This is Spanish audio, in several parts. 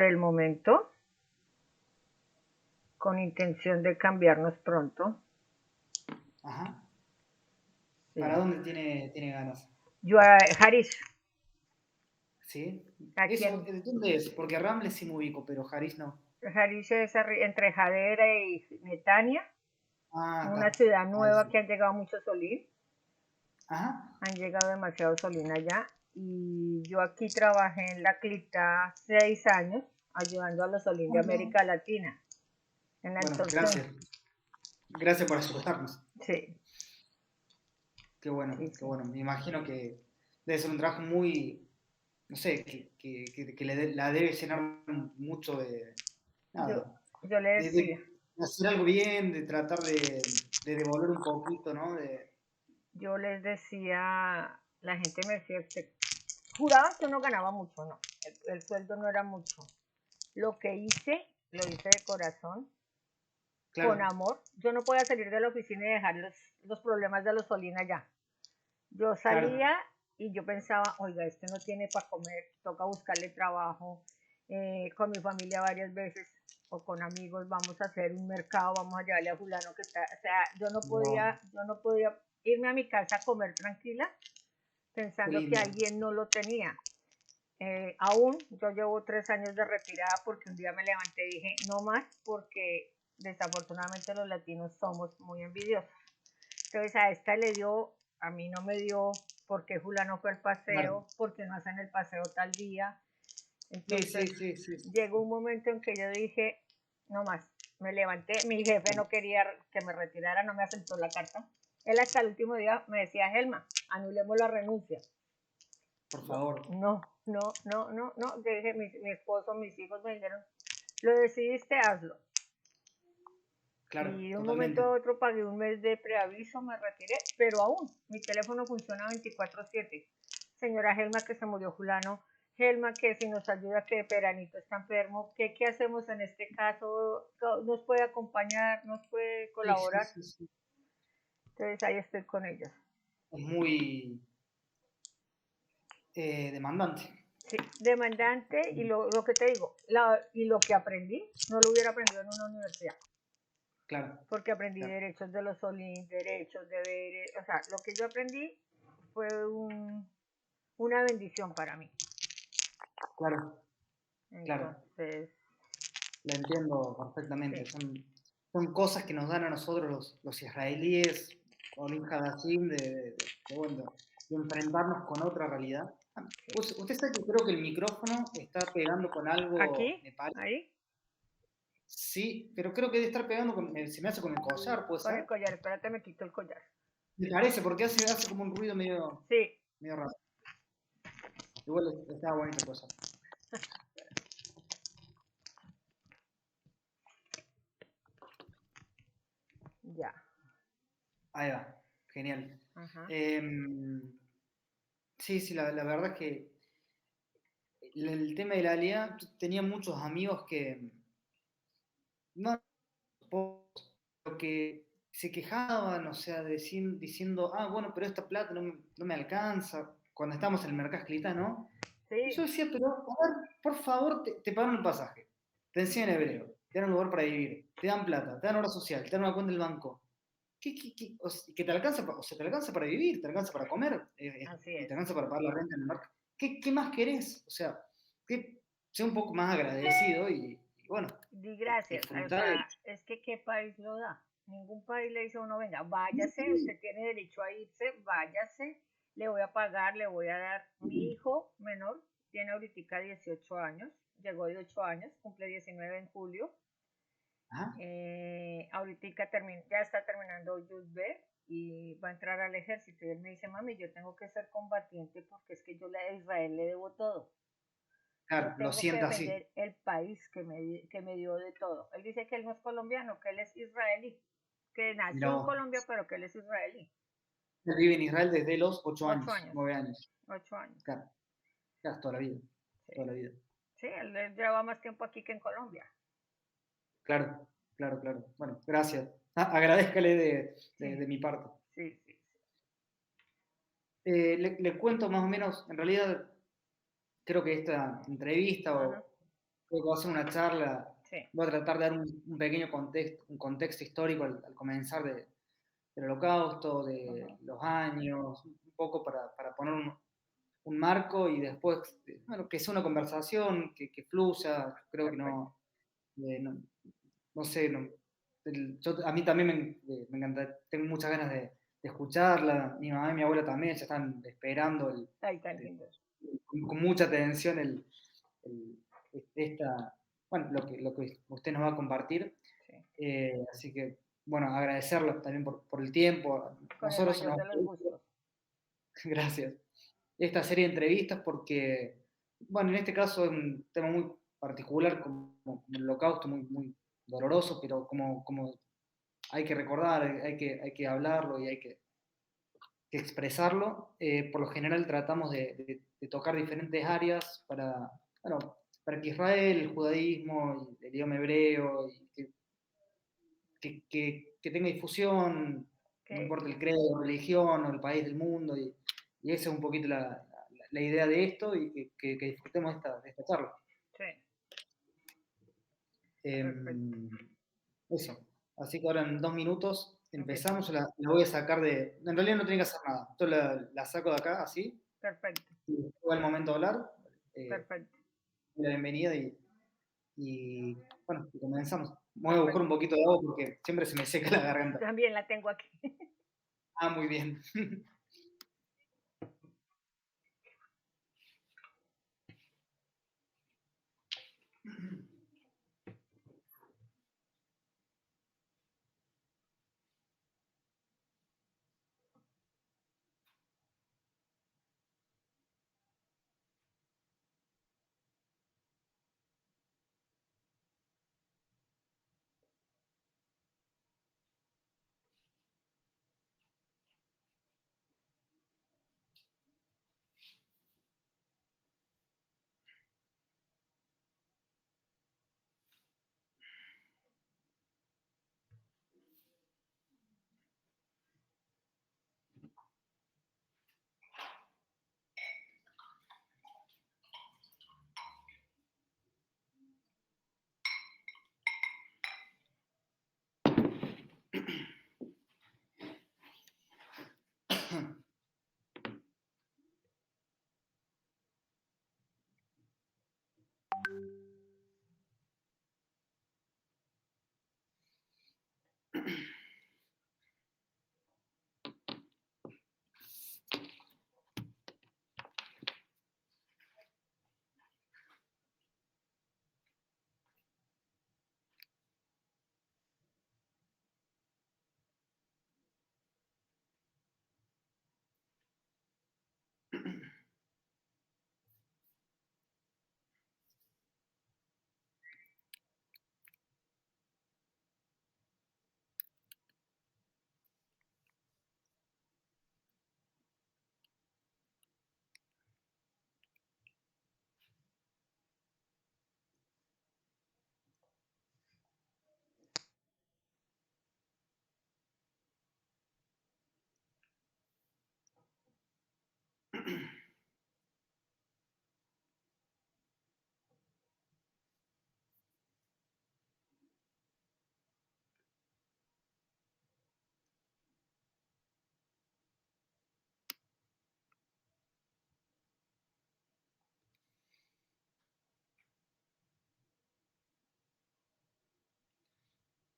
el momento, con intención de cambiarnos pronto. Ajá. ¿Para Sí. dónde tiene ganas? Yo a Haris, ¿Sí? aquí ¿Eso en de dónde es? Porque Ramles sí me ubico, pero Haris no. Haris es entre Jadera y Netania, Ah, una acá. ciudad Ahí nueva sí. que han llegado muchos solín, Ajá. han llegado demasiados solín allá. Y yo aquí trabajé en la Clita 6 años, ayudando a los solín de Ah, mira. América Latina, en la Bueno, absorción. gracias. Gracias por ayudarnos. Sí, Qué bueno, sí, qué sí. bueno. Me imagino que debe ser un trabajo muy, no sé, que la debe llenar mucho de, Yo, nada, yo le decía, de hacer algo bien, de tratar de devolver un poquito, ¿no? yo les decía, la gente me decía, "Usted juraba que uno ganaba mucho, no, el sueldo no era mucho. Lo que hice, lo hice de corazón, con Claro, amor. Yo no podía salir de la oficina y dejar los problemas de los Solín allá. Yo claro. salía y yo pensaba, oiga, este no tiene para comer, toca buscarle trabajo. Con mi familia varias veces o con amigos vamos a hacer un mercado, vamos a llevarle a fulano que está, o sea, No, yo no podía irme a mi casa a comer tranquila qué pensando que lindo. alguien no lo tenía. Aún yo llevo 3 años de retirada porque un día me levanté y dije, no más, porque desafortunadamente los latinos somos muy envidiosos. Entonces a esta le dio, a mí no me dio, porque Fulano fue al Claro. paseo, porque no hacen el paseo tal día. Sí, Entonces sí, sí, sí, sí, llegó sí. un momento en que yo dije, no más, me levanté, mi jefe no quería que me retirara, no me aceptó la carta. Él hasta el último día me decía, Helma, anulemos la renuncia. Por Yo, favor. no, no, no, no, no, dije, mi esposo, mis hijos me dijeron, lo decidiste, hazlo. Claro, Y de un momento a totalmente. otro pagué un mes de preaviso, me retiré, pero aún mi teléfono funciona 24/7. Señora Gelma, que se murió fulano, Gelma, que si nos ayuda, que Peranito está enfermo, que qué hacemos en este caso, nos puede acompañar, nos puede Sí, sí, colaborar. sí, sí. Entonces ahí estoy con ellos. Es muy demandante. Sí, demandante y lo que te digo, y lo que aprendí, no lo hubiera aprendido en una universidad. Claro, Porque aprendí claro, derechos de los solís, derechos, deberes, o sea, lo que yo aprendí fue una bendición para mí. claro, claro. Entonces, La entiendo perfectamente. sí, Son cosas que nos dan a nosotros los israelíes, Olim Hadashim, bueno, de enfrentarnos con otra realidad. sí. Usted sabe que creo que el micrófono está pegando con algo, Aquí, me parece. ahí, Sí, pero creo que debe estar pegando con, se me hace con el collar, ¿puede con el ser? collar, espérate, me quito el collar. Me parece, porque hace como un ruido Sí, medio raro. Igual estaba bonito el collar. ya, Ahí va, genial. ajá. Em, sí, sí, la verdad es que el tema de la ALIA, tenía muchos amigos que, no, pero que se quejaban, o sea, diciendo, ah, bueno, pero esta plata no me alcanza, cuando estamos en el mercado esclita, ¿no? Y yo Sí, decía, pero, a ver, por favor, te pagan un pasaje, te enseñan hebreo, te dan un lugar para vivir, te dan plata, te dan obra social, te dan una cuenta del banco. O sea, que te alcanza, o sea, te alcanza para vivir, te alcanza para comer, así y te es. alcanza para pagar la renta en el mercado. ¿Qué más querés? O sea, que sea un poco más agradecido y bueno, Di gracias, o disfrutar sea, es que ¿qué país lo da? Ningún país le dice a uno, venga, váyase, usted tiene derecho a irse, váyase, le voy a pagar, le voy a dar. Mi hijo menor tiene ahorita 18 años, llegó de 8 años, cumple 19 en julio. Ajá, Ahorita ya está terminando Yudbe y va a entrar al ejército. Y él me dice, mami, yo tengo que ser combatiente porque es que yo a Israel le debo todo. Yo claro, lo tengo que sienta así. defender el país que me dio de todo. Él dice que él no es colombiano, que él es israelí, que Mira nació en vos, Colombia, pero que él es israelí. él vive en Israel desde los 8 Ocho años, años, 9 años. 8 años. Claro, claro, toda la vida, Sí, toda la vida. sí, él lleva más tiempo aquí que en Colombia. Claro, claro, claro. Bueno, gracias. Agradezcale Sí, de mi parte. sí, sí. Sí. Le cuento más o menos, en realidad creo que esta entrevista Ajá. creo que va a ser una charla, Sí, voy a tratar de dar un pequeño un contexto histórico al comenzar del Holocausto, de ujú, los años, un poco para poner un marco y después, bueno, que sea una conversación, que fluya, creo que perfecto. no, no sé, a mí también me encanta, tengo muchas ganas de escucharla, mi mamá y mi abuela también ya están esperando Ay, tan el- lindos. con mucha atención el- esta, bueno, lo que usted nos va a compartir. Sí, Así que, bueno, agradecerlo también por el tiempo. con el Nosotros se mayor nos de los gustos. gracias. Esta serie de entrevistas porque, bueno, en este caso es un tema muy particular, como el holocausto, muy doloroso, pero como hay que recordar, hay que hablarlo y hay que expresarlo. Por lo general tratamos de tocar diferentes áreas bueno, para que Israel, el judaísmo, y el idioma hebreo, y que tenga difusión, no Que, importa el credo, la religión o el país del mundo, y esa es un poquito la idea de esto y que disfrutemos de esta charla. sí, perfecto. Em, Eso. Así que ahora en 2 minutos empezamos. Empezamos. La voy a sacar de. En realidad no tiene que hacer nada. Yo la saco de acá, así. Perfecto, Y después va el momento de hablar. perfecto, La bienvenida y bueno, y comenzamos. Voy a buscar un perfecto. poquito de agua porque siempre se me seca la garganta. También la tengo aquí. Ah, muy bien.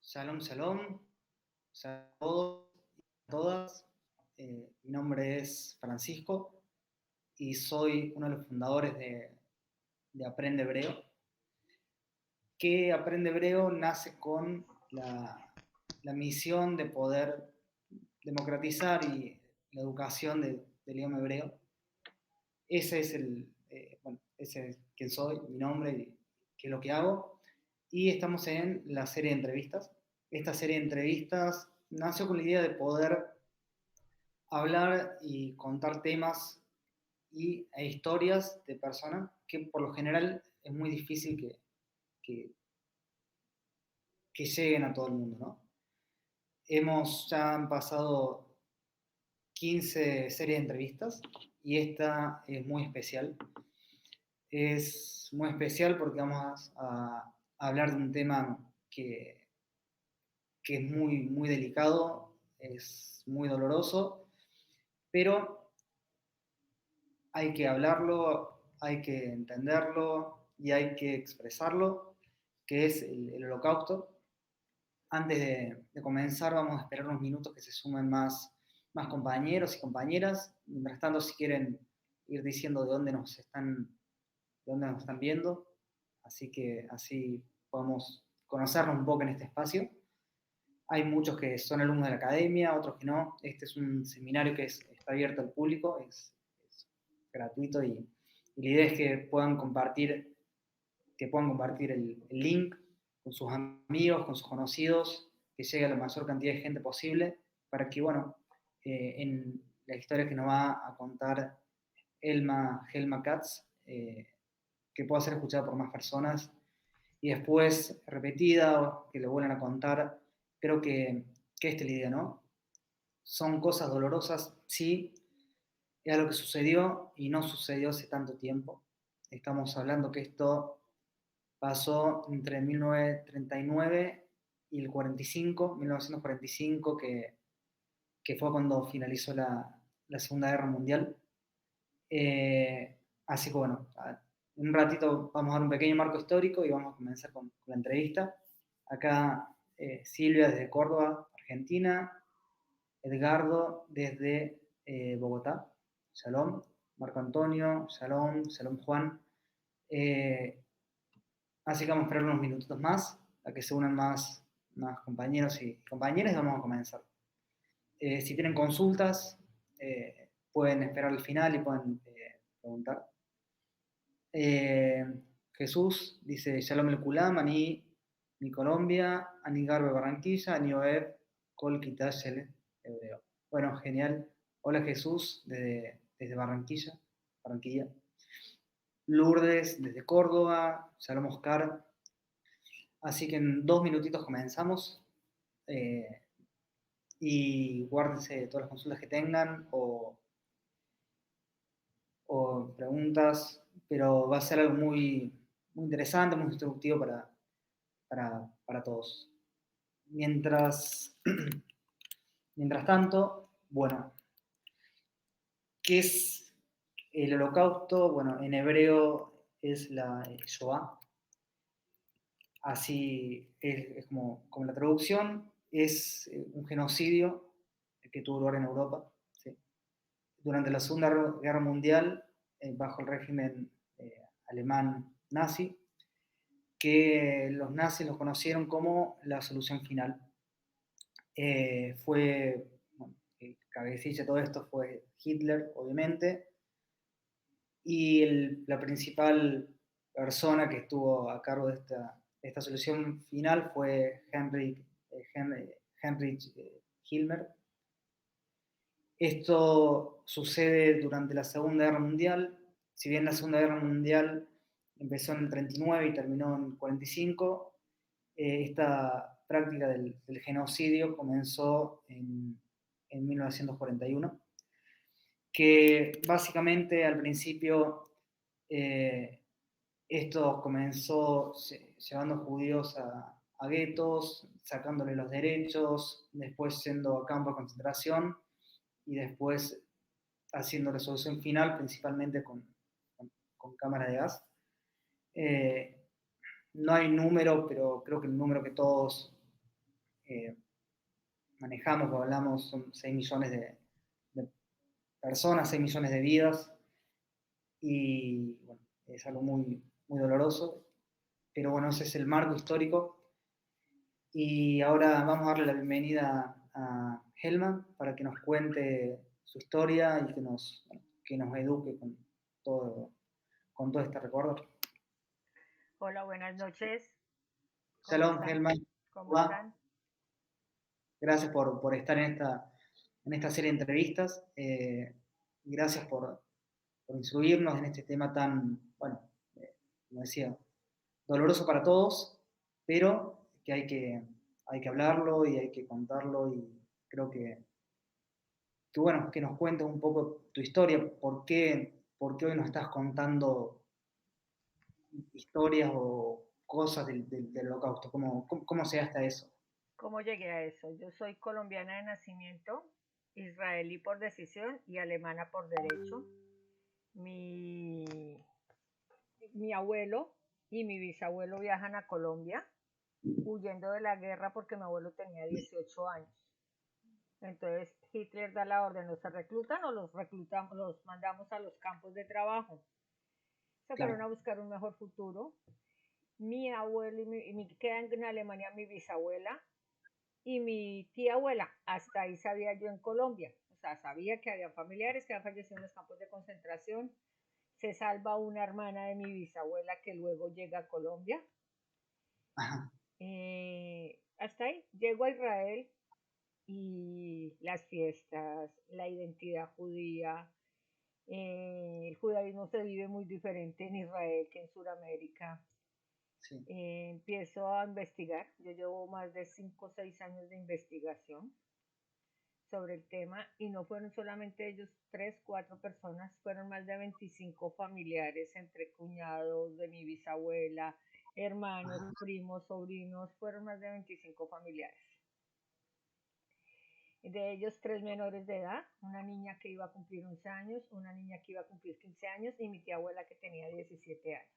Shalom, shalom. Saludos a todos y a todas. Mi nombre es Francisco y soy uno de los fundadores de Aprende Hebreo. Que Aprende Hebreo nace con la misión de poder democratizar la educación del idioma hebreo. Ese es bueno, ese es quien soy, mi nombre y qué es lo que hago. Y estamos en la serie de entrevistas. Esta serie de entrevistas nació con la idea de poder hablar y contar temas e historias de personas que por lo general es muy difícil que, que lleguen a todo el mundo, ¿no? Ya han pasado 15 series de entrevistas y esta es muy especial. es muy especial porque vamos a hablar de un tema que es muy, muy delicado, es muy doloroso, pero hay que hablarlo, hay que entenderlo y hay que expresarlo, que es el holocausto. Antes de comenzar, vamos a esperar unos minutos que se sumen más compañeros y compañeras. Mientras tanto, si quieren ir diciendo de dónde nos están viendo, así que así podemos conocernos un poco en este espacio. Hay muchos que son alumnos de la academia, otros que no. Este es un seminario que está abierto al público, es gratuito y la idea es que puedan compartir el link con sus amigos, con sus conocidos, que llegue a la mayor cantidad de gente posible, para que, bueno, en la historia que nos va a contar Helma Katz, que pueda ser escuchada por más personas y después repetida o que le vuelvan a contar. Creo que esta es la idea, ¿no? Son cosas dolorosas, sí, es algo que sucedió y no sucedió hace tanto tiempo. Estamos hablando que esto pasó entre 1939 y el 45, 1945, que fue cuando finalizó la Segunda Guerra Mundial. Eh, Así que bueno, en un ratito vamos a dar un pequeño marco histórico y vamos a comenzar con la entrevista. Acá Silvia desde Córdoba, Argentina, Edgardo desde Bogotá, Shalom, Marco Antonio, Shalom, Shalom Juan. Eh, Así que vamos a esperar unos minutitos más a que se unan más compañeros y compañeras y vamos a comenzar. Si tienen consultas, pueden esperar al final y pueden preguntar. Eh, Jesús dice, Shalom el Kulam, Ani Colombia, Ani Garbe Barranquilla, Ani Oeb, Kol Kitashel Hebreo. Bueno, genial. Hola Jesús, desde Barranquilla. Lourdes, desde Córdoba. Shalom Oscar. Así que en 2 minutitos comenzamos. Eh, y guárdense todas las consultas que tengan o preguntas, pero va a ser algo muy, muy interesante, muy instructivo para todos. Mientras, mientras tanto, bueno, ¿qué es el holocausto? Bueno, en hebreo es la Shoah, así es como la traducción, es un genocidio que tuvo lugar en Europa, ¿sí? Durante la Segunda Guerra Mundial, bajo el régimen alemán nazi, que los nazis los conocieron como la solución final. Bueno, el cabecilla de todo esto fue Hitler, obviamente, y la principal persona que estuvo a cargo de esta solución final fue Heinrich Himmler. Esto sucede durante la Segunda Guerra Mundial. Si bien la Segunda Guerra Mundial empezó en el 39 y terminó en el 45, esta práctica del genocidio comenzó en 1941, que básicamente al principio esto comenzó llevando judíos a guetos, sacándole los derechos, después yendo a campos de concentración y después haciendo resolución final, principalmente con cámara de gas. No hay número, pero creo que el número que todos eh, manejamos o hablamos son 6 millones de personas, 6 millones de vidas, y bueno, es algo muy, muy doloroso, pero bueno, ese es el marco histórico. Y ahora vamos a darle la bienvenida a Helma para que nos cuente su historia y que nos eduque con todo este recuerdo. Hola, buenas noches. ¿Cómo Shalom, están? Helma. ¿Cómo Hola. están? Gracias por estar en esta serie de entrevistas. Gracias por instruirnos en este tema tan, bueno, como decía, doloroso para todos, pero que hay que hablarlo y hay que contarlo y creo bueno, que nos cuentes un poco tu historia, por qué hoy nos estás contando historias o cosas del Holocausto? ¿Cómo se hasta eso? ¿Cómo llegué a eso? Yo soy colombiana de nacimiento, israelí por decisión y alemana por derecho. Mi, mi abuelo y mi bisabuelo viajan a Colombia huyendo de la guerra porque mi abuelo tenía 18 años. Entonces Hitler da la orden, o se reclutan o los reclutamos, los mandamos a los campos de trabajo. Se fueron Claro. a buscar un mejor futuro. Mi abuelo quedan en Alemania mi bisabuela y mi tía abuela. Hasta ahí sabía yo en Colombia. O sea, sabía que había familiares que habían fallecido en los campos de concentración. Se salva una hermana de mi bisabuela que luego llega a Colombia. Ajá. Hasta ahí. Llego a Israel y las fiestas, la identidad judía. El judaísmo se vive muy diferente en Israel que en Sudamérica. Sí. Empiezo a investigar. Yo llevo más de 5 o 6 años de investigación sobre el tema y no fueron solamente ellos 3, 4 personas, fueron más de 25 familiares entre cuñados de mi bisabuela, hermanos, Ajá. primos, sobrinos, fueron más de 25 familiares. De ellos 3 menores de edad, una niña que iba a cumplir 11 años, una niña que iba a cumplir 15 años y mi tía abuela que tenía 17 años.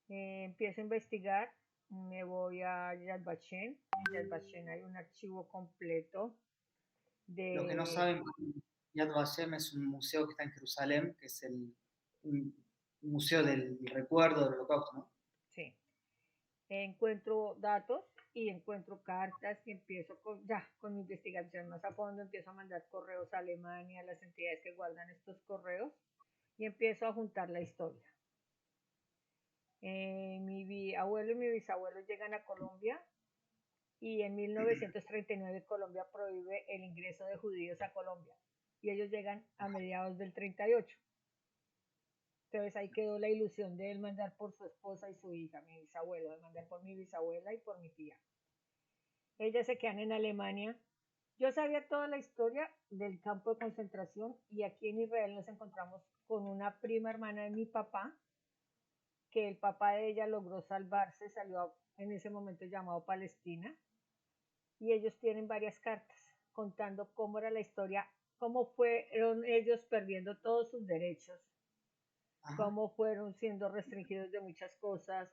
Empiezo a investigar, me voy a Yad Vashem. En Yad Vashem hay un archivo completo Los que no de... saben, Yad Vashem es un museo que está en Jerusalén, que es un museo del recuerdo del Holocausto, ¿no? Sí, encuentro datos y encuentro cartas y empiezo con mi investigación más a fondo, empiezo a mandar correos a Alemania, a las entidades que guardan estos correos y empiezo a juntar la historia. Mi abuelo y mi bisabuelo llegan a Colombia y en 1939 Colombia prohíbe el ingreso de judíos a Colombia y ellos llegan a mediados del 38. Entonces ahí quedó la ilusión de él mandar por su esposa y su hija, mi bisabuelo, de mandar por mi bisabuela y por mi tía. Ellas se quedan en Alemania. Yo sabía toda la historia del campo de concentración y aquí en Israel nos encontramos con una prima hermana de mi papá, que el papá de ella logró salvarse, salió en ese momento llamado Palestina, y ellos tienen varias cartas contando cómo era la historia, cómo fueron ellos perdiendo todos sus derechos, Ajá. cómo fueron siendo restringidos de muchas cosas,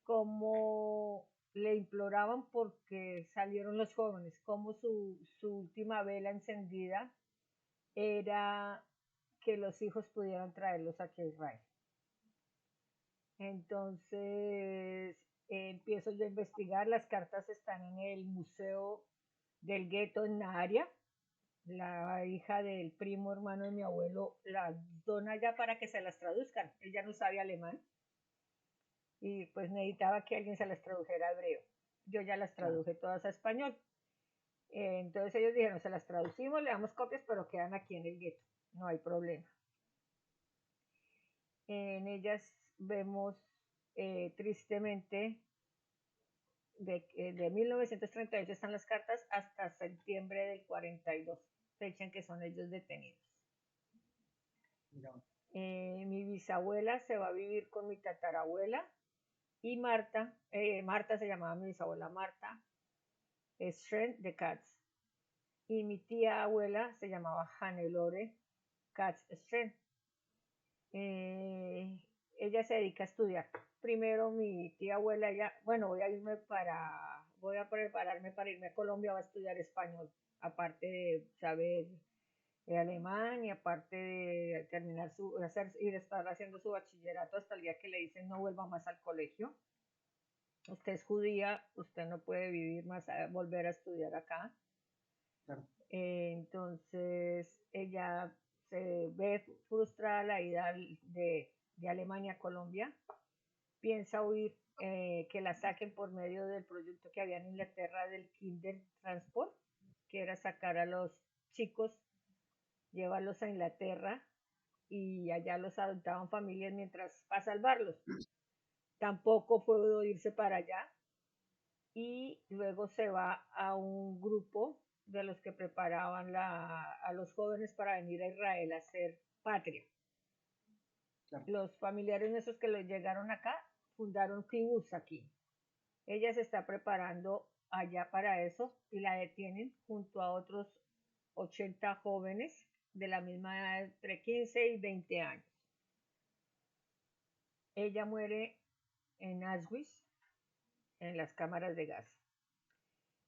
cómo le imploraban porque salieron los jóvenes, cómo su última vela encendida era que los hijos pudieran traerlos aquí a Israel. Entonces empiezo yo a investigar, las cartas están en el Museo del Gueto en Naharia, la hija del primo hermano de mi abuelo las dona ya para que se las traduzcan, ella no sabe alemán y pues necesitaba que alguien se las tradujera a hebreo. Yo ya las Claro. traduje todas a español. Entonces ellos dijeron, se las traducimos, le damos copias, pero quedan aquí en el gueto, no hay problema. En ellas vemos tristemente de 1938 están las cartas hasta septiembre del 42, fecha en que son ellos detenidos. Mira. Mi bisabuela se va a vivir con mi tatarabuela y Marta se llamaba mi bisabuela Marta, Strength de Katz. Y mi tía abuela se llamaba Hannelore Katz Strength. Eh, Ella se dedica a estudiar. Primero mi tía abuela, ella, bueno, voy a prepararme para irme a Colombia, va a estudiar español, aparte de saber alemán y aparte de terminar y de estar haciendo su bachillerato hasta el día que le dicen no vuelva más al colegio. Usted es judía, usted no puede vivir más, volver a estudiar acá. Claro. Entonces ella se ve frustrada la ida de Alemania a Colombia, piensa huir, que la saquen por medio del proyecto que había en Inglaterra del Kinder Transport, que era sacar a los chicos, llevarlos a Inglaterra y allá los adoptaban familias mientras para salvarlos. Tampoco pudo irse para allá y luego se va a un grupo de los que preparaban a los jóvenes para venir a Israel a hacer patria. claro, Los familiares nuestros que los llegaron acá fundaron kibutz aquí. Ella se está preparando allá para eso y la detienen junto a otros 80 jóvenes de la misma edad, entre 15 y 20 años. Ella muere en Auschwitz, en las cámaras de gas.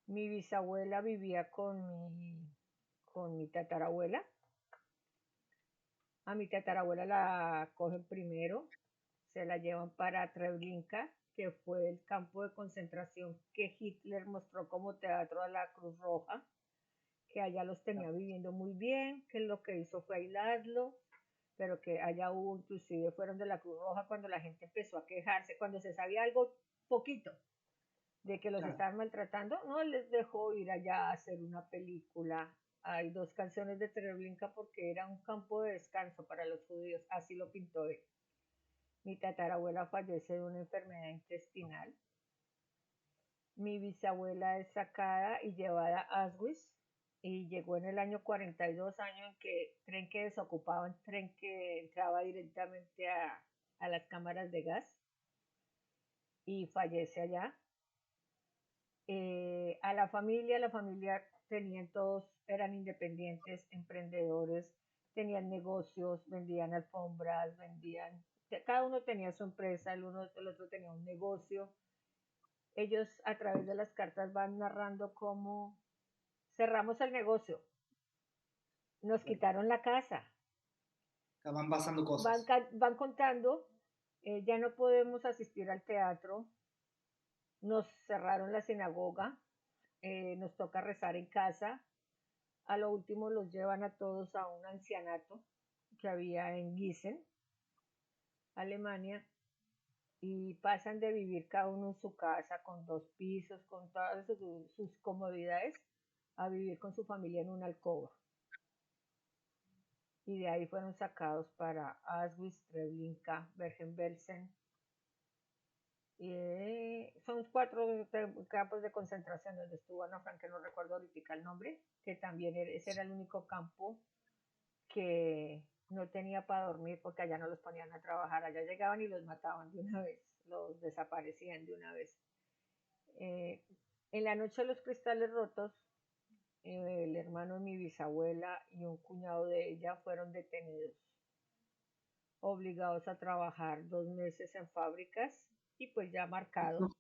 Mi bisabuela vivía con mi tatarabuela. A mi tatarabuela la cogen primero, se la llevan para Treblinka, que fue el campo de concentración que Hitler mostró como teatro a la Cruz Roja, que allá los tenía claro, viviendo muy bien, que lo que hizo fue aislarlo, pero que allá hubo, inclusive fueron de la Cruz Roja cuando la gente empezó a quejarse, cuando se sabía algo poquito de que los claro. estaban maltratando, no les dejó ir allá a hacer una película. Hay dos canciones de Treblinka porque era un campo de descanso para los judíos, así lo pintó él. Mi tatarabuela fallece de una enfermedad intestinal. Mi bisabuela es sacada y llevada a Auschwitz y llegó en el año 42, año en que tren que desocupaban, tren que entraba directamente a las cámaras de gas y fallece allá. A la familia tenían todos, eran independientes, emprendedores, tenían negocios, vendían alfombras, cada uno tenía su empresa, el otro tenía un negocio. Ellos a través de las cartas van narrando cómo cerramos el negocio, nos Claro. quitaron la casa, Acá van pasando van, cosas. van contando, ya no podemos asistir al teatro, nos cerraron la sinagoga, nos toca rezar en casa. A lo último los llevan a todos a un ancianato que había en Gießen, Alemania, y pasan de vivir cada uno en su casa con 2 pisos, con todas sus comodidades, a vivir con su familia en una alcoba. Y de ahí fueron sacados para Auschwitz, Treblinka, Bergen-Belsen. Son 4 campos de concentración donde estuvo Ana Frank, que no recuerdo ahorita el nombre, que también ese era el único campo que no tenía para dormir porque allá no los ponían a trabajar, allá llegaban y los mataban de una vez, los desaparecían de una vez. Eh, en la noche de los cristales rotos, el hermano de mi bisabuela y un cuñado de ella fueron detenidos, obligados a trabajar 2 meses en fábricas y pues ya marcados. ¿Nos,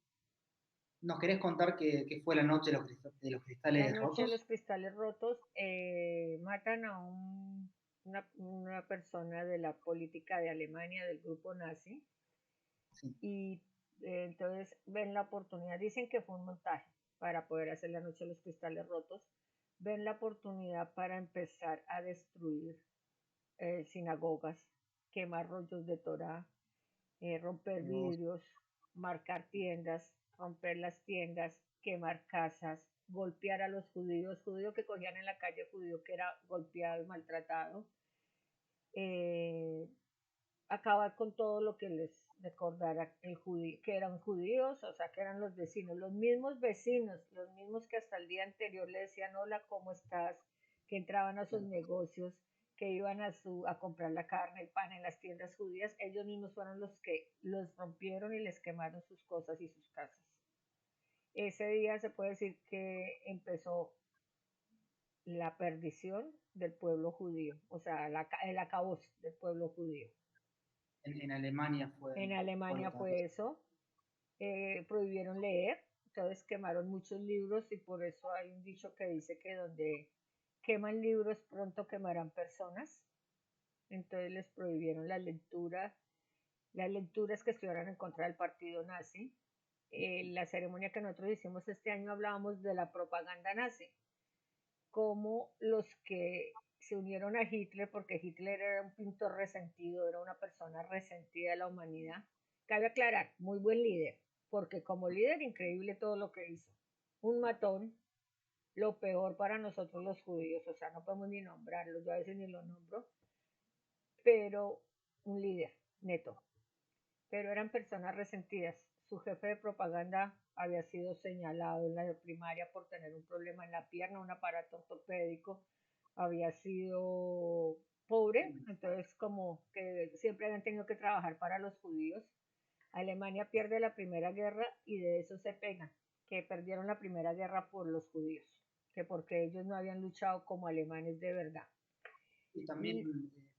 nos querés contar qué fue la noche de de los La cristales noche de los rotos? cristales rotos, matan a una persona de la política de Alemania, del grupo nazi, Sí. y entonces ven la oportunidad, dicen que fue un montaje para poder hacer la noche de los cristales rotos, ven la oportunidad para empezar a destruir sinagogas, quemar rollos de Torah, romper Dios, vidrios, marcar tiendas, romper las tiendas, quemar casas, golpear a los judíos, judío que cogían en la calle, judío que era golpeado y maltratado, eh, acabar con todo lo que les recordara el judío, que eran judíos, o sea, que eran los mismos que hasta el día anterior le decían hola, ¿cómo estás? Que entraban a sus claro. negocios, que iban a comprar la carne, el pan en las tiendas judías, ellos mismos fueron los que los rompieron y les quemaron sus cosas y sus casas. Ese día se puede decir que empezó la perdición del pueblo judío, o sea, el acabose del pueblo judío. En Alemania En fue algo Alemania también. fue eso, prohibieron leer, entonces quemaron muchos libros y por eso hay un dicho que dice que donde queman libros pronto quemarán personas, entonces les prohibieron la lectura, las lecturas que estuvieran en contra del partido nazi. La ceremonia que nosotros hicimos este año hablábamos de la propaganda nazi, como los que se unieron a Hitler, porque Hitler era un pintor resentido, era una persona resentida de la humanidad. Cabe aclarar, muy buen líder, porque como líder increíble todo lo que hizo. Un matón, lo peor para nosotros los judíos, o sea, no podemos ni nombrarlo, yo a veces ni lo nombro, pero un líder neto. Pero eran personas resentidas. Su jefe de propaganda había sido señalado en la primaria por tener un problema en la pierna, un aparato ortopédico, había sido pobre, entonces como que siempre habían tenido que trabajar para los judíos. Alemania pierde la primera guerra y de eso se pegan, que perdieron la primera guerra por los judíos, que porque ellos no habían luchado como alemanes de verdad. Y también Y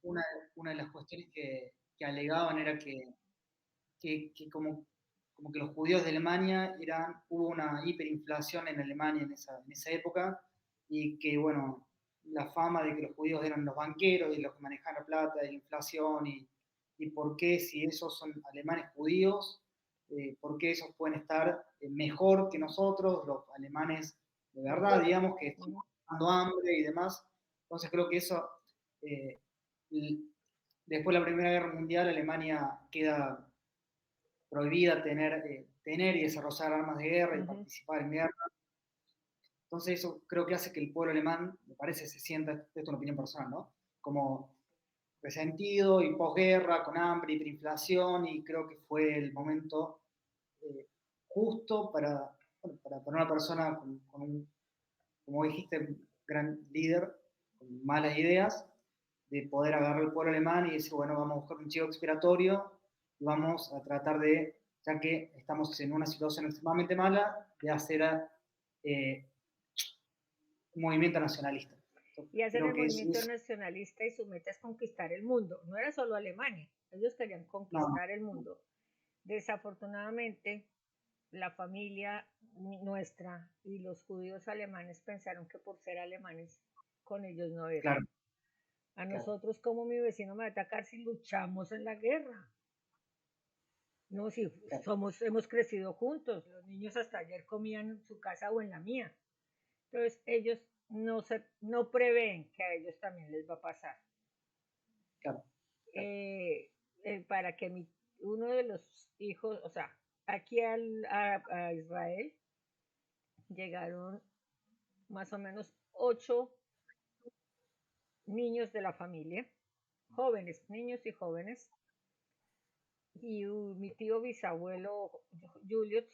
una, una de las cuestiones que alegaban era que como que los judíos de Alemania hubo una hiperinflación en Alemania en esa época, y que, bueno, la fama de que los judíos eran los banqueros y los que manejaban la plata y la inflación, y por qué si esos son alemanes judíos, por qué esos pueden estar mejor que nosotros, los alemanes de verdad, digamos, que están pasando hambre y demás. Entonces creo que eso, eh, después de la Primera Guerra Mundial, Alemania queda prohibida tener y desarrollar armas de guerra y ujú, participar en guerra. Entonces eso creo que hace que el pueblo alemán, me parece, se sienta, esto es una opinión personal, ¿no? Como resentido y posguerra, con hambre, hiperinflación, y creo que fue el momento justo bueno, para una persona con un, como dijiste, un gran líder, con malas ideas, de poder agarrar el pueblo alemán y decir, bueno, vamos a buscar un chivo expiatorio y vamos a tratar de, ya que estamos en una situación extremadamente mala, de hacer eh, un movimiento nacionalista. Entonces, y hacen creo el que movimiento es nacionalista y su meta es conquistar el mundo. No era solo Alemania, ellos querían no, conquistar el mundo. Desafortunadamente, la familia nuestra y los judíos alemanes pensaron que por ser alemanes con ellos no era. claro, A claro, nosotros, como mi vecino me va a atacar si luchamos en la guerra? No, si claro, hemos crecido juntos, los niños hasta ayer comían en su casa o en la mía. Entonces ellos no prevén que a ellos también les va a pasar. claro, claro. Eh, para que uno de los hijos, o sea, aquí a Israel llegaron más o menos 8 niños de la familia, jóvenes, niños y jóvenes, y mi tío bisabuelo Julius,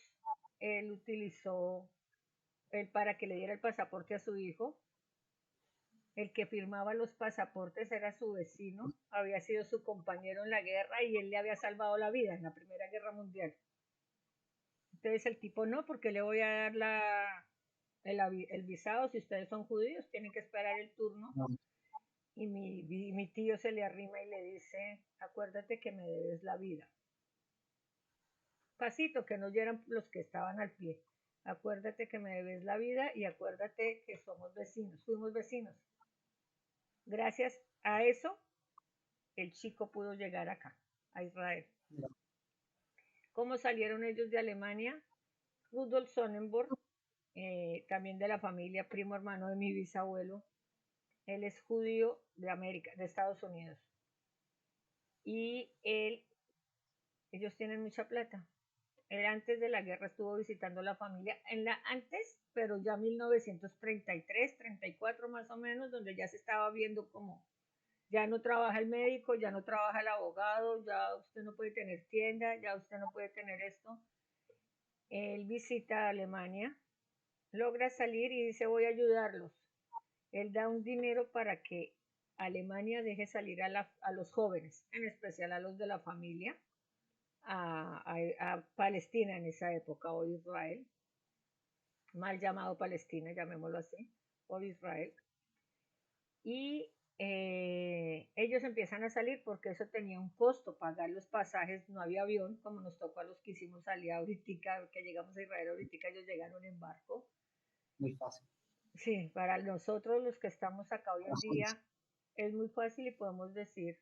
él utilizó él para que le diera el pasaporte a su hijo. El que firmaba los pasaportes era su vecino, había sido su compañero en la guerra y él le había salvado la vida en la Primera Guerra Mundial. Entonces el tipo no, porque le voy a dar el visado si ustedes son judíos, tienen que esperar el turno. No, Y mi tío se le arrima y le dice, acuérdate que me debes la vida. Pasito, que no eran los que estaban al pie. Acuérdate que me debes la vida y acuérdate que somos vecinos, fuimos vecinos. Gracias a eso, el chico pudo llegar acá, a Israel. no, ¿Cómo salieron ellos de Alemania? Rudolf Sonnenborg, también de la familia, primo hermano de mi bisabuelo. Él es judío de América, de Estados Unidos. Y ellos tienen mucha plata. Él antes de la guerra estuvo visitando la familia, antes, pero ya 1933, 34 más o menos, donde ya se estaba viendo como ya no trabaja el médico, ya no trabaja el abogado, ya usted no puede tener tienda, ya usted no puede tener esto. Él visita Alemania, logra salir y dice voy a ayudarlos. Él da un dinero para que Alemania deje salir a los jóvenes, en especial a los de la familia, a Palestina en esa época, o Israel, mal llamado Palestina, llamémoslo así, o Israel. Y ellos empiezan a salir porque eso tenía un costo, pagar los pasajes, no había avión, como nos tocó a los que hicimos salir ahorita, que llegamos a Israel ahorita, ellos llegaron en barco. muy fácil. Sí, para nosotros los que estamos acá hoy en Razones. día es muy fácil y podemos decir,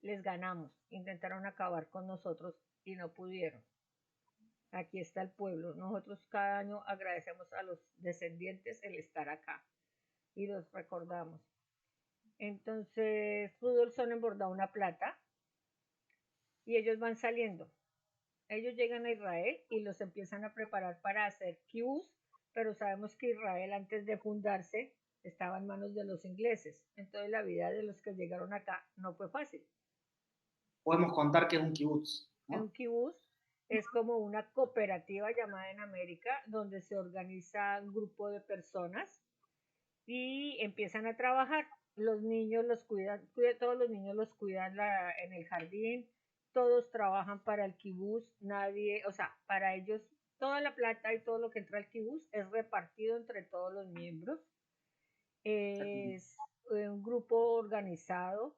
les ganamos, intentaron acabar con nosotros y no pudieron. Aquí está el pueblo. Nosotros cada año agradecemos a los descendientes el estar acá y los recordamos. Entonces, Rudolf Sonnenborg da una plata y ellos van saliendo. Ellos llegan a Israel y los empiezan a preparar para hacer kibbutz, pero sabemos que Israel antes de fundarse estaba en manos de los ingleses. Entonces la vida de los que llegaron acá no fue fácil. Podemos contar que es un kibutz, Un ¿no? kibbutz es como una cooperativa llamada en América donde se organiza un grupo de personas y empiezan a trabajar. los niños los cuidan, todos los niños los cuidan en el jardín, todos trabajan para el kibutz, nadie, o sea, para ellos toda la plata y todo lo que entra al kibutz es repartido entre todos los miembros. Exactamente. Es un grupo organizado,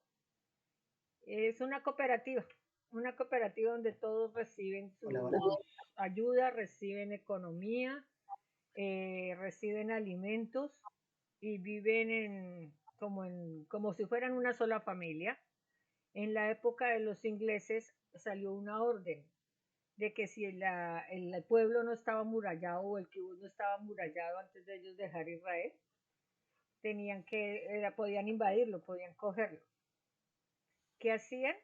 es una cooperativa donde todos reciben sus Colaborar. ayudas, reciben economía, reciben alimentos y viven como si fueran una sola familia. En la época de los ingleses salió una orden de que si el pueblo no estaba amurallado o el kibutz no estaba amurallado antes de ellos dejar Israel, podían invadirlo, podían cogerlo. ¿Qué hacían?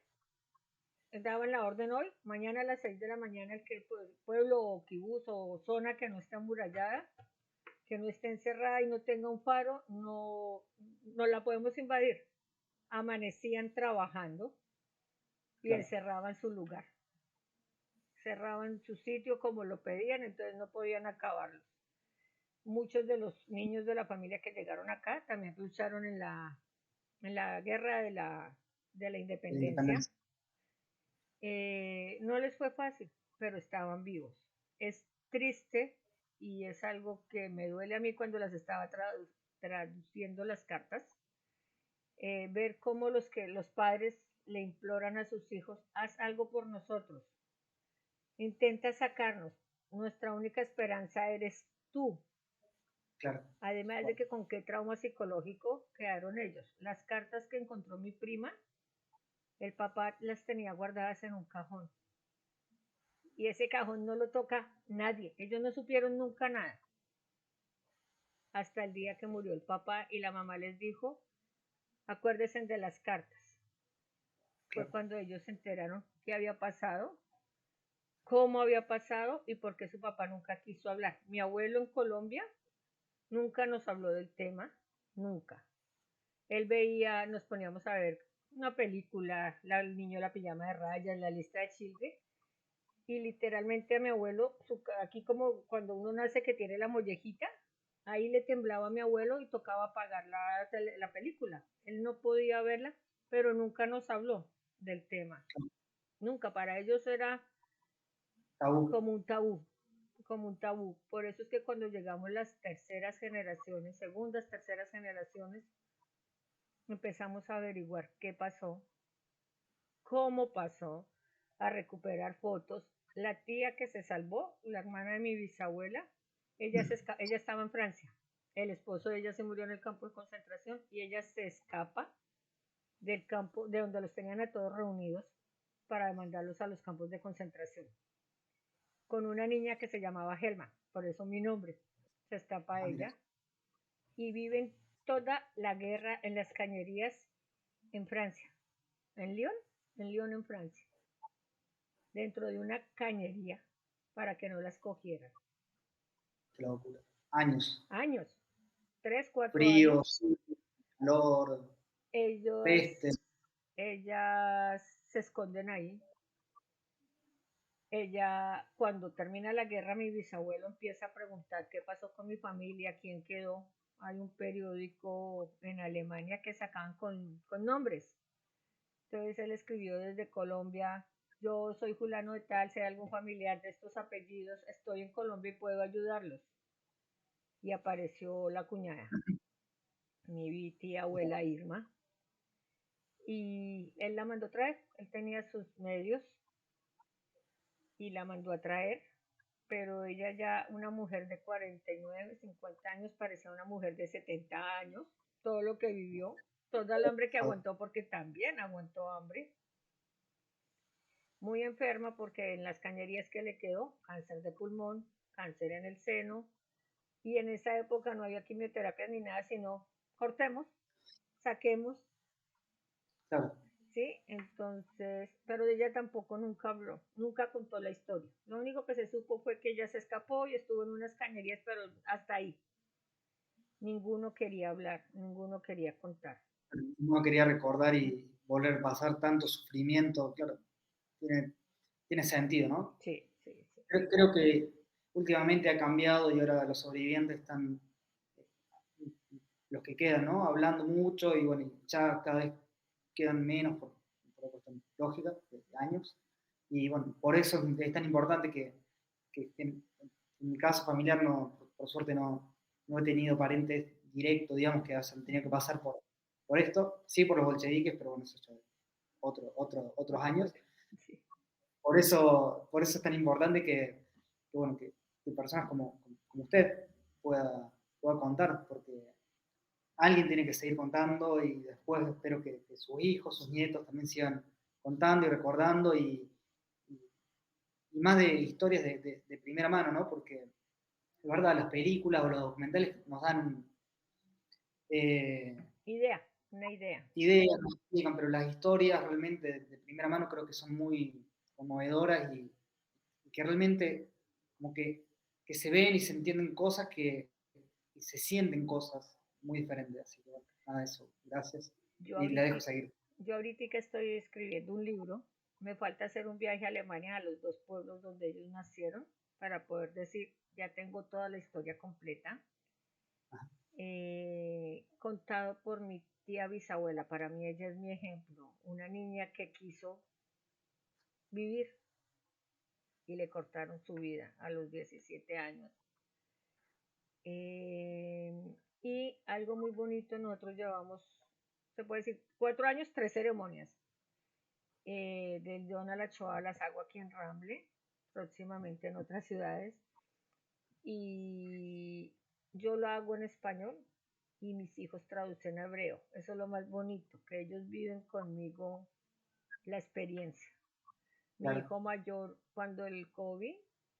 Daban la orden hoy, mañana a las 6 de la mañana el que el pueblo o kibutz o zona que no esté amurallada, que no esté encerrada y no tenga un faro, no la podemos invadir. Amanecían trabajando y Claro. encerraban su lugar. Cerraban su sitio como lo pedían, entonces no podían acabarlo. Muchos de los niños de la familia que llegaron acá también lucharon en la guerra de la De la independencia. independencia. No les fue fácil, pero estaban vivos. Es triste y es algo que me duele a mí cuando las estaba traduciendo las cartas, ver cómo los padres le imploran a sus hijos, haz algo por nosotros, intenta sacarnos, nuestra única esperanza eres tú. Claro. Además de que con qué trauma psicológico quedaron ellos. Las cartas que encontró mi prima, el papá las tenía guardadas en un cajón. Y ese cajón no lo toca nadie. Ellos no supieron nunca nada. Hasta el día que murió el papá y la mamá les dijo, acuérdense de las cartas. Fue Claro. cuando ellos se enteraron qué había pasado, cómo había pasado y por qué su papá nunca quiso hablar. Mi abuelo en Colombia nunca nos habló del tema, nunca. Él veía, nos poníamos a ver una película, el niño la pijama de rayas, la lista de Children, y literalmente a mi abuelo, aquí como cuando uno nace que tiene la mollejita, ahí le temblaba a mi abuelo y tocaba apagar la película. Él no podía verla, pero nunca nos habló del tema. Nunca, para ellos era Tabú. como un tabú, como un tabú. Por eso es que cuando llegamos las terceras generaciones, segundas, terceras generaciones, empezamos a averiguar qué pasó, cómo pasó, a recuperar fotos. La tía que se salvó, la hermana de mi bisabuela, ella estaba en Francia. El esposo de ella se murió en el campo de concentración y ella se escapa del campo, de donde los tenían a todos reunidos para mandarlos a los campos de concentración. Con una niña que se llamaba Helma, por eso mi nombre. Se escapa Ah, mira. ella y viven toda la guerra en las cañerías en Francia, en Lyon, en Francia, dentro de una cañería para que no las cogieran. Qué locura. Años. Años, 3, 4 años, Frío, calor, ellos, peste. ellas se esconden ahí. Ella, cuando termina la guerra, mi bisabuelo empieza a preguntar qué pasó con mi familia, quién quedó. Hay un periódico en Alemania que sacaban con nombres. Entonces él escribió desde Colombia, yo soy fulano de tal, si hay algún familiar de estos apellidos, estoy en Colombia y puedo ayudarlos. Y apareció la cuñada, mi tía abuela Irma, y él la mandó a traer, él tenía sus medios y la mandó a traer, pero ella ya, una mujer de 49, 50 años, parecía una mujer de 70 años, todo lo que vivió, todo el hambre que aguantó, porque también aguantó hambre, muy enferma porque en las cañerías que le quedó, cáncer de pulmón, cáncer en el seno, y en esa época no había quimioterapia ni nada, sino cortemos, saquemos, Claro. ¿sí? Entonces, pero ella tampoco nunca habló, nunca contó la historia. Lo único que se supo fue que ella se escapó y estuvo en unas cañerías, pero hasta ahí. Ninguno quería hablar, ninguno quería contar. Uno quería recordar y volver a pasar tanto sufrimiento, claro, tiene sentido, ¿no? Sí, sí, sí. Creo que últimamente ha cambiado y ahora los sobrevivientes están los que quedan, ¿no? Hablando mucho y bueno, ya cada vez quedan menos por una cuestión lógica, de años. Y bueno, por eso es tan importante que en mi caso familiar, no, por suerte no he tenido parientes directos, digamos, que hayan tenido que pasar por esto. Sí, por los bolcheviques, pero bueno, eso ya es otros Otra años. cosa. Sí. Por eso es tan importante bueno, que personas como usted pueda contar, porque alguien tiene que seguir contando y después espero que sus hijos, sus nietos también sigan contando y recordando y más de historias de primera mano, ¿no? Porque es verdad, las películas o los documentales nos dan eh, Idea, una idea. ideas, nos explican, pero las historias realmente de primera mano creo que son muy conmovedoras y que realmente como que se ven y se entienden cosas y se sienten cosas muy diferentes. Así que bueno, nada de eso. Gracias. Yo Y la ahorita, dejo seguir. yo ahorita estoy escribiendo un libro. Me falta hacer un viaje a Alemania, a los dos pueblos donde ellos nacieron, para poder decir, ya tengo toda la historia completa, contado por mi tía bisabuela. Para mí ella es mi ejemplo, una niña que quiso vivir y le cortaron su vida a los 17 años. Y algo muy bonito, nosotros llevamos, se puede decir, 4 años, 3 ceremonias. Del Yom a la Shoah las hago aquí en Ramble, próximamente en otras ciudades. Y yo lo hago en español y mis hijos traducen a hebreo. Eso es lo más bonito, que ellos viven conmigo la experiencia. Mi Claro, hijo mayor, cuando el COVID,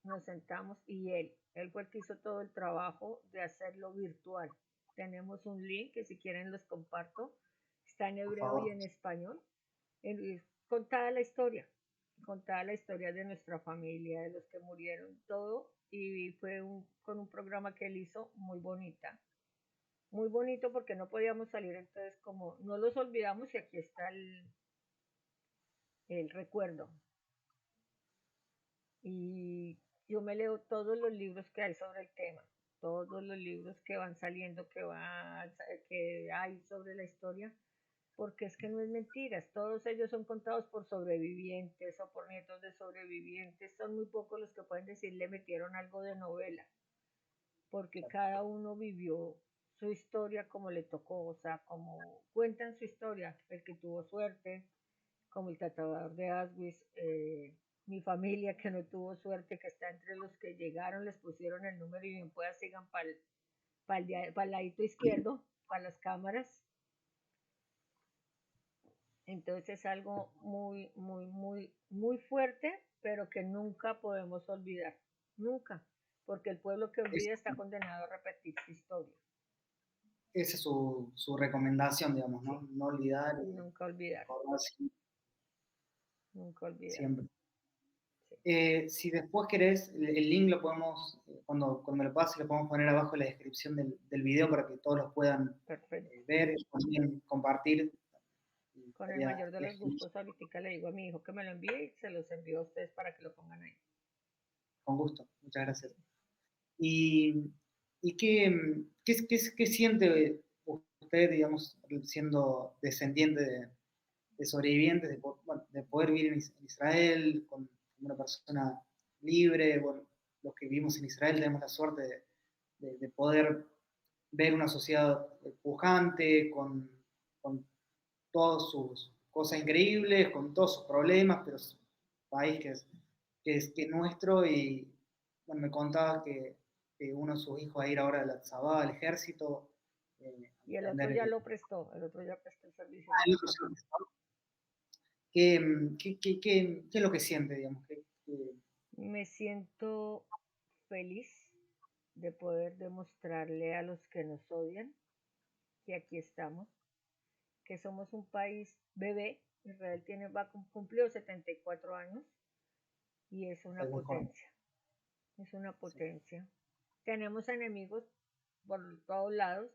nos sentamos y él fue el que hizo todo el trabajo de hacerlo virtual. Tenemos un link que si quieren los comparto. Está en por hebreo y favor. en español. Es contada la historia de nuestra familia, de los que murieron, todo. Y fue con un programa que él hizo muy bonita. Muy bonito porque no podíamos salir, entonces como no los olvidamos y aquí está el recuerdo. Y yo me leo todos los libros que hay sobre el tema, todos los libros que van saliendo, que hay sobre la historia, porque es que no es mentiras, todos ellos son contados por sobrevivientes o por nietos de sobrevivientes, son muy pocos los que pueden decir le metieron algo de novela, porque cada uno vivió su historia como le tocó, o sea, como cuentan su historia, el que tuvo suerte, como el tatuador de Auschwitz, mi familia que no tuvo suerte, que está entre los que llegaron, les pusieron el número y bien pueda sigan para el ladito izquierdo, para las cámaras. Entonces es algo muy, muy, muy, muy fuerte, pero que nunca podemos olvidar, nunca, porque el pueblo que Es- olvida está condenado a repetir su historia. Esa es su recomendación, digamos, Sí, ¿no? No olvidar y nunca olvidar, recordar nunca olvidar. siempre. Sí, Si después querés, el link lo podemos, cuando me lo pases, lo podemos poner abajo en la descripción del video para que todos lo puedan perfecto. ver y también compartir. Y Con el estaría mayor de los genial. gustos, ahorita le digo a mi hijo que me lo envíe y se los envío a ustedes para que lo pongan ahí. Con gusto, muchas gracias. ¿Y, y qué siente usted, digamos, siendo descendiente de sobrevivientes, bueno, de poder vivir en Israel con una persona libre? Bueno, los que vivimos en Israel tenemos la suerte de poder ver una sociedad pujante, con todas sus cosas increíbles, con todos sus problemas, pero es un país que es nuestro y bueno, me contaba que uno de sus hijos va a ir ahora al Tzabá, al ejército, a Y el otro defender ya lo prestó, el otro ya prestó el servicio el militar. otro servicio. ¿Qué es lo que siente, digamos? Me siento feliz de poder demostrarle a los que nos odian que aquí estamos, que somos un país bebé. Israel cumplió 74 años y es una Es muy joven. potencia, es una Sí. potencia. Tenemos enemigos por todos lados,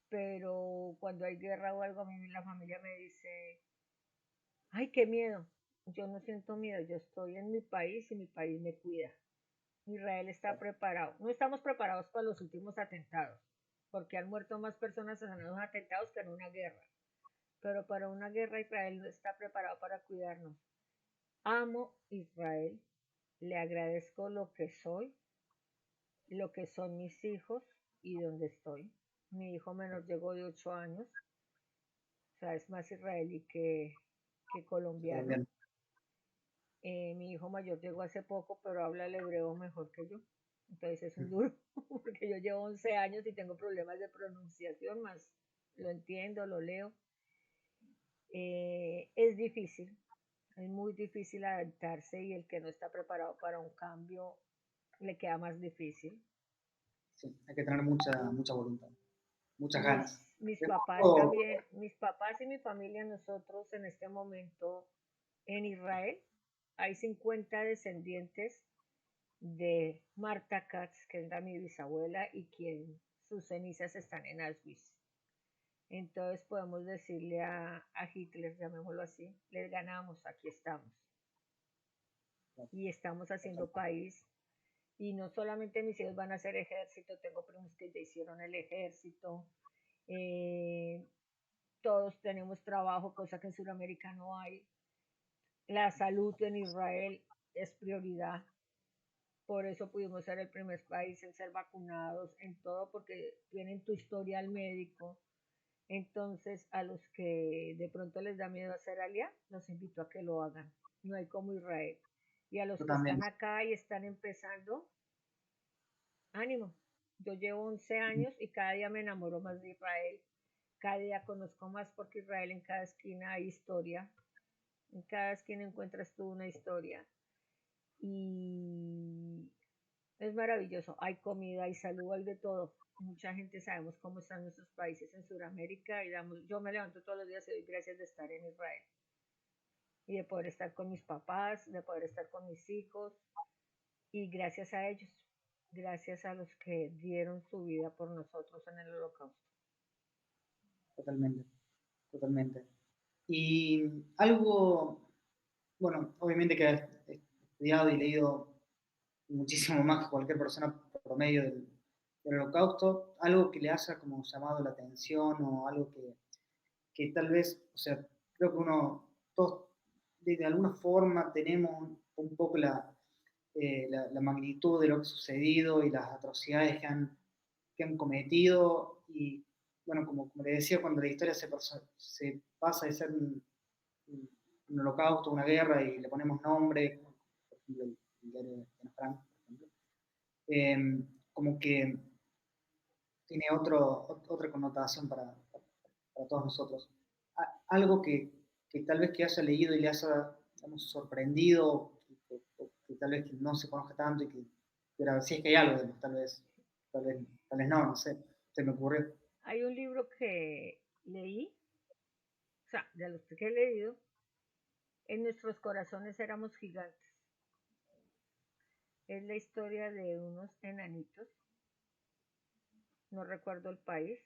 pero cuando hay guerra o algo, a mí la familia me dice, ay, qué miedo. Yo no siento miedo, yo estoy en mi país y mi país me cuida. Israel está Claro. preparado. No estamos preparados para los últimos atentados, porque han muerto más personas en los atentados que en una guerra. Pero para una guerra Israel no está preparado para cuidarnos. Amo Israel, le agradezco lo que soy, lo que son mis hijos y donde estoy. Mi hijo menor llegó de 8 años, o sea, es más israelí que colombiano. Colombiano. Mi hijo mayor llegó hace poco, pero habla el hebreo mejor que yo. Entonces es un duro, porque yo llevo 11 años y tengo problemas de pronunciación, más lo entiendo, lo leo. Es difícil, es muy difícil adaptarse y el que no está preparado para un cambio le queda más difícil. Sí, hay que tener mucha voluntad, muchas Mis, ganas. mis Es papás justo- también, mis papás y mi familia, nosotros en este momento en Israel, hay 50 descendientes de Marta Katz, que era mi bisabuela y quien sus cenizas están en Auschwitz. Entonces podemos decirle a Hitler, llamémoslo así, les ganamos, aquí estamos. Y estamos haciendo país. Y no solamente mis hijos van a hacer ejército, tengo primos que ya hicieron el ejército. eh, Todos tenemos trabajo, cosa que en Sudamérica no hay. La salud en Israel es prioridad. Por eso pudimos ser el primer país en ser vacunados, en todo, porque tienen tu historial médico. Entonces, a los que de pronto les da miedo hacer alia, los invito a que lo hagan. No hay como Israel. Y a los Yo que también. están acá y están empezando, ánimo. Yo llevo 11 años y cada día me enamoro más de Israel. Cada día conozco más porque Israel en cada esquina hay historia. En cada esquina encuentras tú una historia. Y es maravilloso. Hay comida, hay salud, hay de todo. Mucha gente sabemos cómo están nuestros países en Sudamérica y yo me levanto todos los días y doy gracias de estar en Israel y de poder estar con mis papás, de poder estar con mis hijos y gracias a ellos, gracias a los que dieron su vida por nosotros en el holocausto. Totalmente, totalmente. Y algo, bueno, obviamente que he estudiado y leído muchísimo más que cualquier persona promedio del holocausto, algo que le haya como llamado la atención o algo que tal vez, o sea, creo que todos de alguna forma tenemos un poco la magnitud de lo que ha sucedido y las atrocidades que han cometido y bueno, como le decía, cuando la historia se pasa de ser un holocausto, una guerra y le ponemos nombre, por ejemplo, el diario de Ana Frank, por ejemplo, como que tiene otra connotación para todos nosotros. Algo que tal vez que haya leído y le haya digamos, sorprendido, que tal vez que no se conozca tanto y pero si es que hay algo, digamos, tal vez no, no sé, se me ocurrió. Hay un libro que leí, o sea, de los que he leído, en nuestros corazones éramos gigantes. Es la historia de unos enanitos, no recuerdo el país,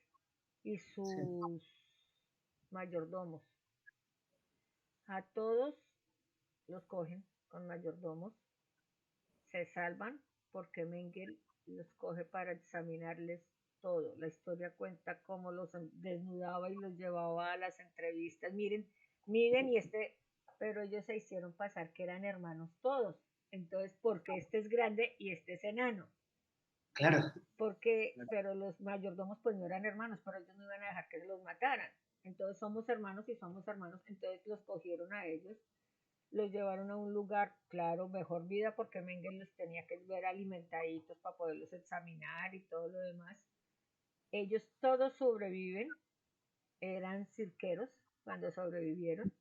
y Sí, sus mayordomos. A todos los cogen con mayordomos, se salvan porque Mengel los coge para examinarles todo. La historia cuenta cómo los desnudaba y los llevaba a las entrevistas. Miren, miren y pero ellos se hicieron pasar que eran hermanos todos. Entonces, porque este es grande y este es enano. claro, Porque, claro. pero los mayordomos pues no eran hermanos, pero ellos no iban a dejar que se los mataran. Entonces somos hermanos y somos hermanos. Entonces los cogieron a ellos, los llevaron a un lugar, claro, mejor vida, porque Mengele los tenía que ver alimentaditos para poderlos examinar y todo lo demás. Ellos todos sobreviven, eran cirqueros cuando sobrevivieron,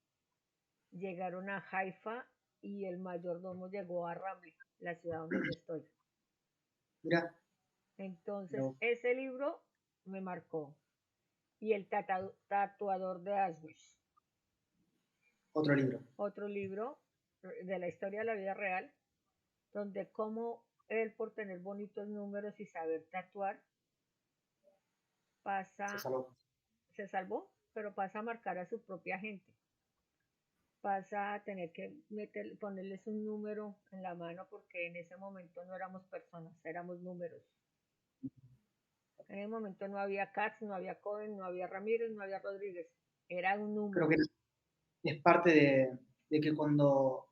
llegaron a Haifa y el mayordomo llegó a Ramle, la ciudad donde yo estoy. Mira, Entonces, pero ese libro me marcó. Y el tatuador de Auschwitz, otro libro. otro libro de la historia de la vida real, donde como él por tener bonitos números y saber tatuar, Se pasa, salvó. se salvó, pero pasa a marcar a su propia gente. Pasa a tener que ponerles un número en la mano porque en ese momento no éramos personas, éramos números. En el momento no había Katz, no había Cohen, no había Ramírez, no había Rodríguez. Era un Creo número. que es parte de que cuando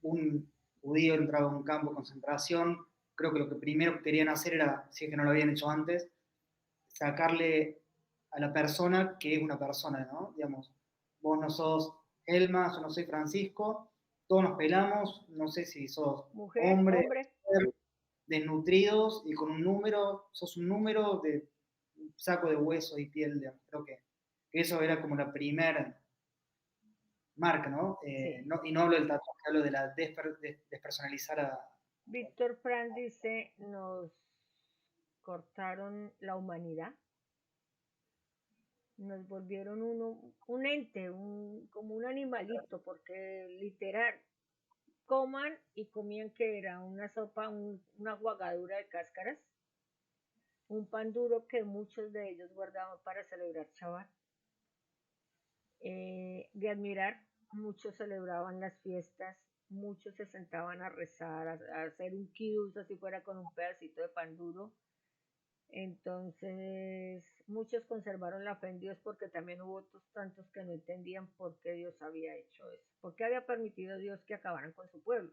un judío entraba a un campo de concentración, creo que lo que primero que querían hacer era, si es que no lo habían hecho antes, sacarle a la persona que es una persona, ¿no? Digamos, vos no sos Elma, yo no soy Francisco, todos nos pelamos, no sé si sos Mujer, hombre, hombre, mujer, desnutridos y con un número, sos un número de un saco de hueso y piel, digamos. Creo que eso era como la primera marca, ¿no? sí. Y no hablo del tatuaje, hablo de la despersonalizar a... Víctor Frank dice, nos cortaron la humanidad, nos volvieron un ente, como un animalito, porque literal, coman y comían que era una sopa, una guagadura de cáscaras, un pan duro que muchos de ellos guardaban para celebrar Shabbat. De admirar, muchos celebraban las fiestas, muchos se sentaban a rezar, a hacer un kiddush, así fuera con un pedacito de pan duro. Entonces, muchos conservaron la fe en Dios porque también hubo otros tantos que no entendían por qué Dios había hecho eso, por qué había permitido Dios que acabaran con su pueblo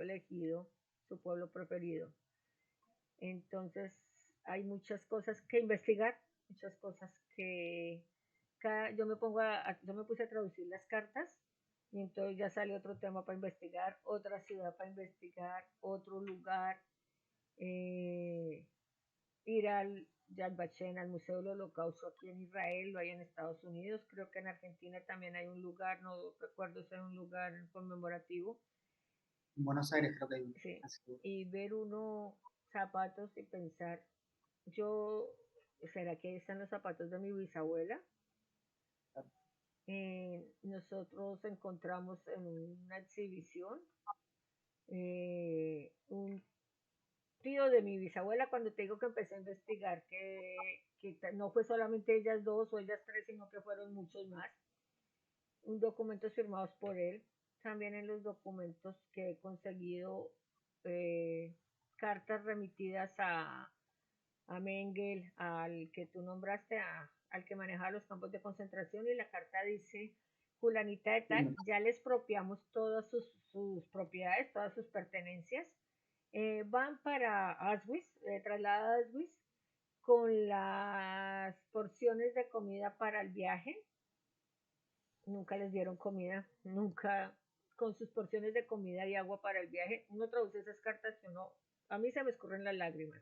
elegido, su pueblo preferido. Entonces, hay muchas cosas que investigar, muchas cosas que yo me puse a traducir las cartas y entonces ya sale otro tema para investigar, otra ciudad para investigar, otro lugar, eh, ir al Yad Vashem, al Museo del Holocausto aquí en Israel, lo hay en Estados Unidos, creo que en Argentina también hay un lugar, no recuerdo si es un lugar conmemorativo, En Buenos Aires creo que hay sí, así. y ver uno zapatos y pensar, yo, ¿será que ahí están los zapatos de mi bisabuela? Nosotros encontramos en una exhibición un tío de mi bisabuela, cuando te digo que empecé a investigar, que no fue solamente ellas dos o ellas tres, sino que fueron muchos más, un documentos firmados por él, también en los documentos que he conseguido eh, cartas remitidas a Mengel, al que tú nombraste, al que manejaba los campos de concentración, y la carta dice, fulanita de tal, ya le expropiamos todas sus propiedades, todas sus pertenencias, van para Auschwitz, traslada a Auschwitz, con las porciones de comida para el viaje, nunca les dieron comida, nunca con sus porciones de comida y agua para el viaje. Uno traduce esas cartas que uno, a mí se me escurren las lágrimas,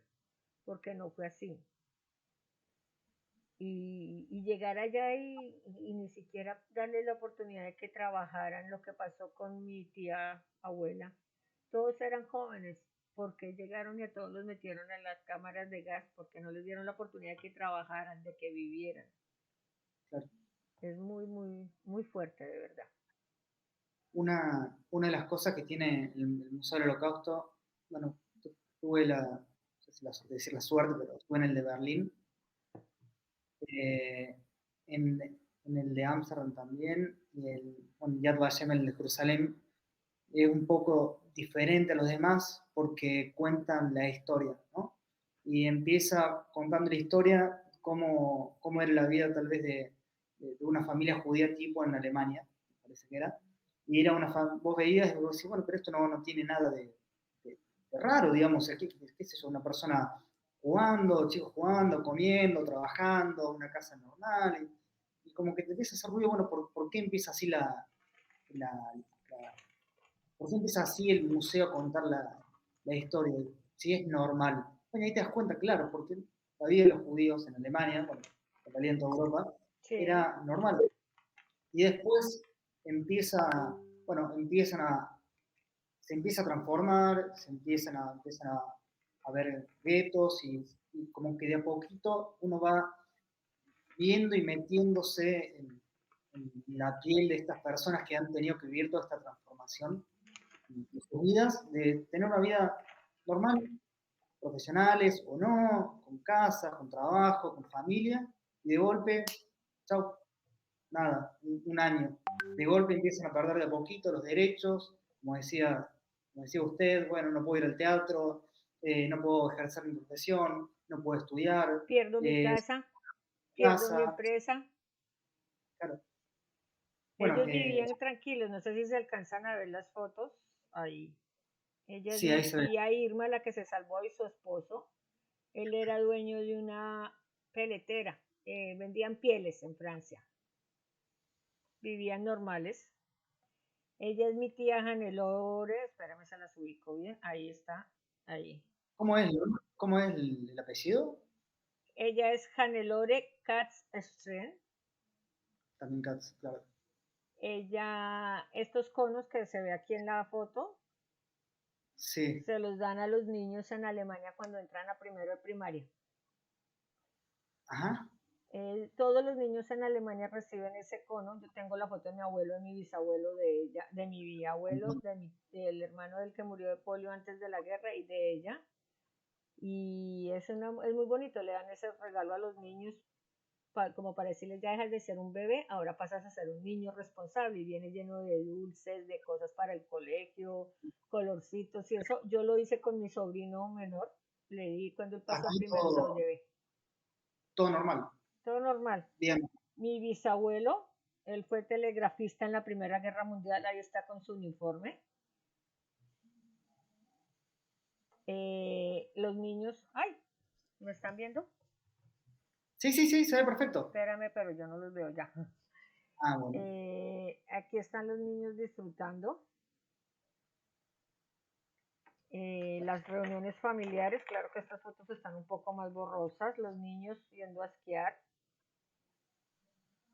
porque no fue así. Y llegar allá y ni siquiera darles la oportunidad de que trabajaran lo que pasó con mi tía abuela. Todos eran jóvenes, porque llegaron y a todos los metieron a las cámaras de gas, porque no les dieron la oportunidad de que trabajaran, de que vivieran. Claro. Es muy, muy, muy fuerte, de verdad. Una de las cosas que tiene el Museo del Holocausto, bueno, tuve no sé si decir la suerte, pero estuve en el de Berlín, eh, en, en el de Ámsterdam también, y bueno, Yad Vashem, el de Jerusalén, es un poco diferente a los demás porque cuentan la historia, ¿no? Y empieza contando la historia, cómo era la vida tal vez de una familia judía tipo en Alemania, parece que era, y era vos veías y vos decís, bueno, pero esto no tiene nada de raro, digamos, aquí, qué sé yo, una persona jugando, chicos jugando, comiendo, trabajando, una casa normal, y como que te empieza a hacer ruido, bueno, ¿por qué empieza así la, la ¿por qué empieza así el museo a contar la historia? Si es normal. Bueno, ahí te das cuenta, claro, porque la vida de los judíos en Alemania, bueno, en realidad en toda Europa, Sí, era normal. Y después empieza, bueno, se empieza a transformar, empiezan a ver guetos y como que de a poquito uno va viendo y metiéndose en la piel de estas personas que han tenido que vivir toda esta transformación de sus vidas, de tener una vida normal, profesionales o no, con casa, con trabajo, con familia, y de golpe, chau, nada, un año. De golpe empiezan a perder de a poquito los derechos, como decía usted, bueno, no puedo ir al teatro, no puedo ejercer mi profesión, no puedo estudiar, pierdo mi eh, casa, pierdo mi casa, empresa. claro. Bueno, Ellos vivían tranquilos, no sé si se alcanzan a ver las fotos ahí. Ella es sí, ahí mi se ve. tía Irma, la que se salvó, y su esposo. Él era dueño de una peletera. Vendían pieles en Francia. Vivían normales. Ella es mi tía Janelore. Espérame, se las ubico bien. Ahí está. Ahí. ¿Cómo es, no? ¿Cómo es el apellido? Ella es Hannelore Katz-Streng. También Katz, claro. Ella, estos conos que se ve aquí en la foto, Sí, se los dan a los niños en Alemania cuando entran a primero de primaria. ajá, Todos los niños en Alemania reciben ese cono. Yo tengo la foto de mi abuelo, de mi bisabuelo, de ella, de mi bisabuelo, del hermano del que murió de polio antes de la guerra y de ella. Y es muy bonito, le dan ese regalo a los niños como para decirles ya dejas de ser un bebé, ahora pasas a ser un niño responsable y viene lleno de dulces, de cosas para el colegio, colorcitos y eso. Yo lo hice con mi sobrino menor, le di cuando él pasó a aquí primero, se lo todo, llevé. todo normal. Todo normal. Bien, Mi bisabuelo, él fue telegrafista en la Primera Guerra Mundial, ahí está con su uniforme. Los niños, ay, ¿me están viendo? sí, sí, sí, se ve perfecto. Espérame, pero yo no los veo ya. Ah, bueno, Aquí están los niños disfrutando. Las reuniones familiares, claro que estas fotos están un poco más borrosas, los niños yendo a esquiar,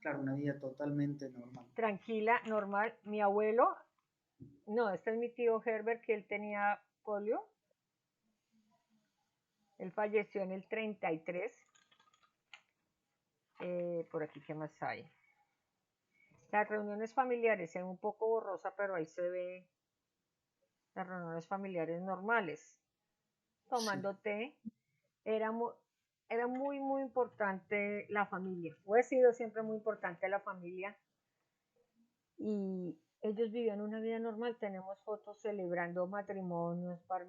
claro, una vida totalmente normal. tranquila, normal. Mi abuelo, no, este es mi tío Herbert, que él tenía polio, él falleció en el 33. Por aquí, ¿qué más hay? Las reuniones familiares, es un poco borrosa, pero ahí se ve las reuniones familiares normales, Sí, tomando té. Era muy, era muy, muy importante la familia, o ha sido siempre muy importante la familia, y ellos vivían una vida normal. Tenemos fotos celebrando matrimonios, bar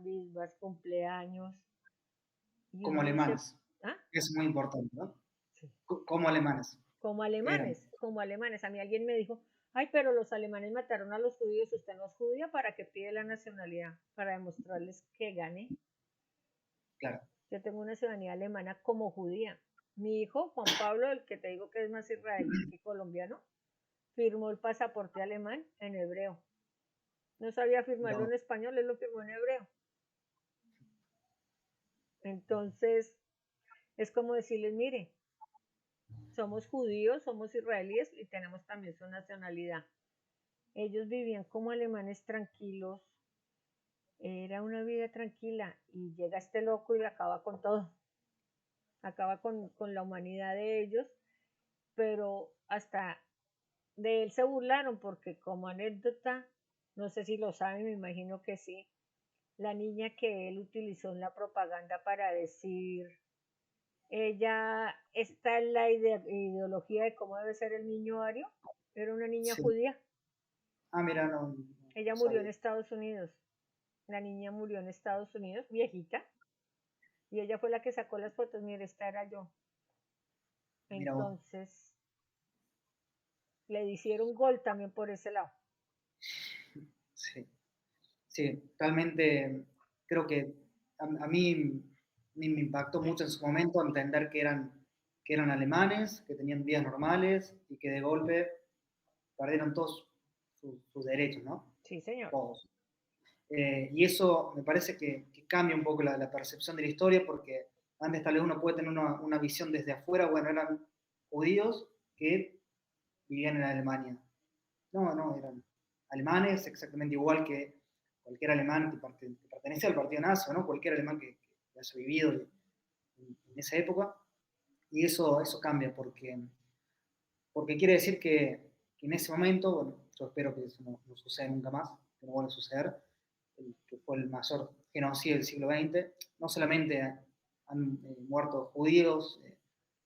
cumpleaños, y como uno dice, alemanes, ¿ah? es muy importante, ¿no? Sí. Como alemanes, Como eran. alemanes, como alemanes. A mí alguien me dijo, ay, pero los alemanes mataron a los judíos, usted no es judía, ¿para qué pide la nacionalidad? Para demostrarles que gane. Claro. Yo tengo una ciudadanía alemana como judía. Mi hijo, Juan Pablo, el que te digo que es más israelí que colombiano, firmó el pasaporte alemán en hebreo. No sabía firmarlo Pero, en español, él lo firmó en hebreo. Entonces, es como decirles, mire, somos judíos, somos israelíes y tenemos también su nacionalidad. Ellos vivían como alemanes tranquilos, era una vida tranquila, y llega este loco y acaba con todo, acaba con la humanidad de ellos, pero hasta de él se burlaron porque, como anécdota, no sé si lo saben, me imagino que sí, la niña que él utilizó en la propaganda para decir, ella está en la ideología de cómo debe ser el niño ario, era una niña sí. judía. Ah, mira, no, Ella no murió en sabía. Estados Unidos. La niña murió en Estados Unidos, viejita, y ella fue la que sacó las fotos. Mire, esta era yo. Mira vos. Entonces, le hicieron gol también por ese lado. Sí, sí, realmente creo que a mí me impactó mucho en su momento entender que eran alemanes, que tenían vidas normales y que de golpe perdieron todos sus derechos, ¿no? Sí, señor. Todos. Y eso me parece que cambia un poco la percepción de la historia, porque antes tal vez uno puede tener una visión desde afuera, bueno, eran judíos que vivían en Alemania. No, no, eran alemanes exactamente igual que cualquier alemán que pertenece al partido nazi, ¿no? Cualquier alemán que haya vivido en esa época. Y eso cambia, porque quiere decir que en ese momento, bueno, yo espero que eso no suceda nunca más, que no vuelva a suceder, que fue el mayor genocidio del siglo XX. No solamente han muerto judíos,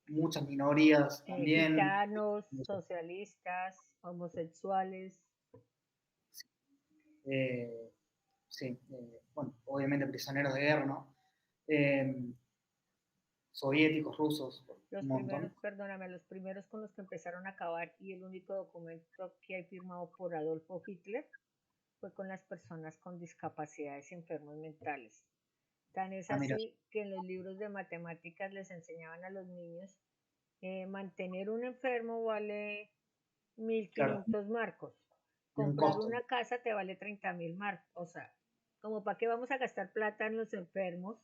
muchas minorías también. Gitanos, socialistas, homosexuales. Sí, bueno, obviamente prisioneros de guerra, ¿no? eh, soviéticos, rusos, Los un primeros, montón. perdóname, los primeros con los que empezaron a acabar y el único documento que hay firmado por Adolfo Hitler fue con las personas con discapacidades y enfermos mentales. Tan es Ah, mira, así que en los libros de matemáticas les enseñaban a los niños mantener un enfermo vale mil claro, quinientos marcos. tiene un Comprar costo. una casa te vale 30.000 marcos. O sea, como para qué vamos a gastar plata en los enfermos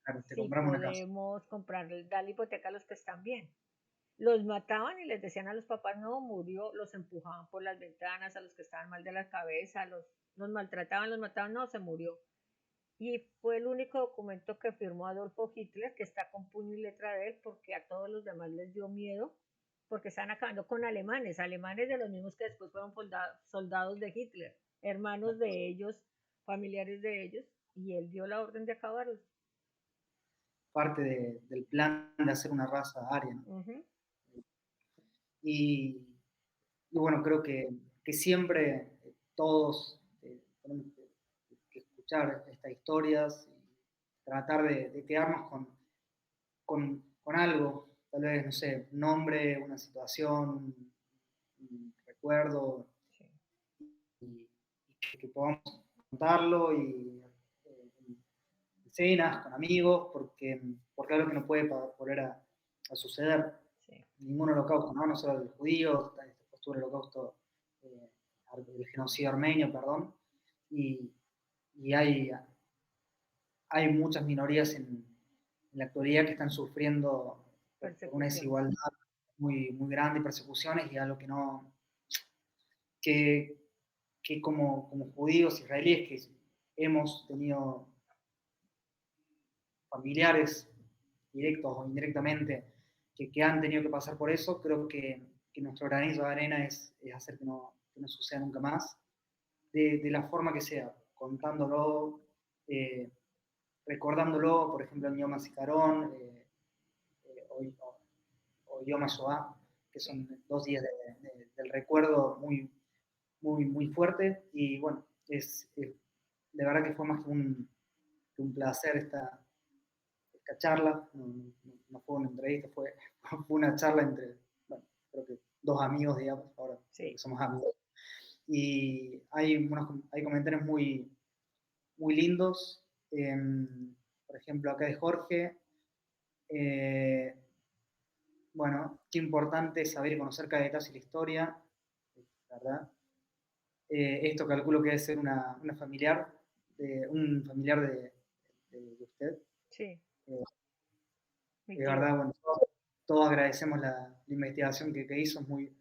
Claro, te si compramos una casa. podemos comprar, dar hipoteca a los que están bien. Los mataban y les decían a los papás, no, murió, los empujaban por las ventanas, a los que estaban mal de la cabeza, los maltrataban, los mataban, no, se murió. Y fue el único documento que firmó Adolfo Hitler, que está con puño y letra de él, porque a todos los demás les dio miedo, porque están acabando con alemanes, alemanes de los mismos que después fueron soldados de Hitler, hermanos de ellos, familiares de ellos, y él dio la orden de acabarlos. Parte del plan de hacer una raza aria, ¿no? Ujú. Y, y bueno, creo que siempre todos tenemos que escuchar estas historias y tratar de quedarnos con algo, tal vez, no sé, un nombre, una situación, un recuerdo, Sí, que podamos contarlo y en cenas, con amigos, porque es algo que no puede volver a suceder. sí, Ningún holocausto, ¿no? No solo el judío, está esta postura del holocausto, eh, el genocidio armenio, perdón, y, y hay muchas minorías en la actualidad que están sufriendo por una persecuciones. desigualdad muy grande y persecuciones y algo que no, que, que como judíos israelíes que hemos tenido familiares directos o indirectamente que han tenido que pasar por eso, creo que nuestro granito de arena es hacer que no suceda nunca más, de la forma que sea, contándolo, eh, recordándolo, por ejemplo, en Yom HaZikaron o Yom HaShoah, que Sí, son 2 días del recuerdo muy fuerte. Y bueno, de verdad que fue más que un placer esta charla. No fue una entrevista, fue una charla entre, bueno, creo que dos amigos, digamos, ahora creo que sí, somos amigos. Y hay comentarios muy lindos. Por ejemplo, acá de Jorge. eh, bueno, qué importante es saber y conocer cada detalle de la historia, ¿verdad? Esto calculo que debe ser una familiar, un familiar de usted. sí, Eh, mi de tío. verdad, bueno, todos agradecemos la investigación que hizo, es muy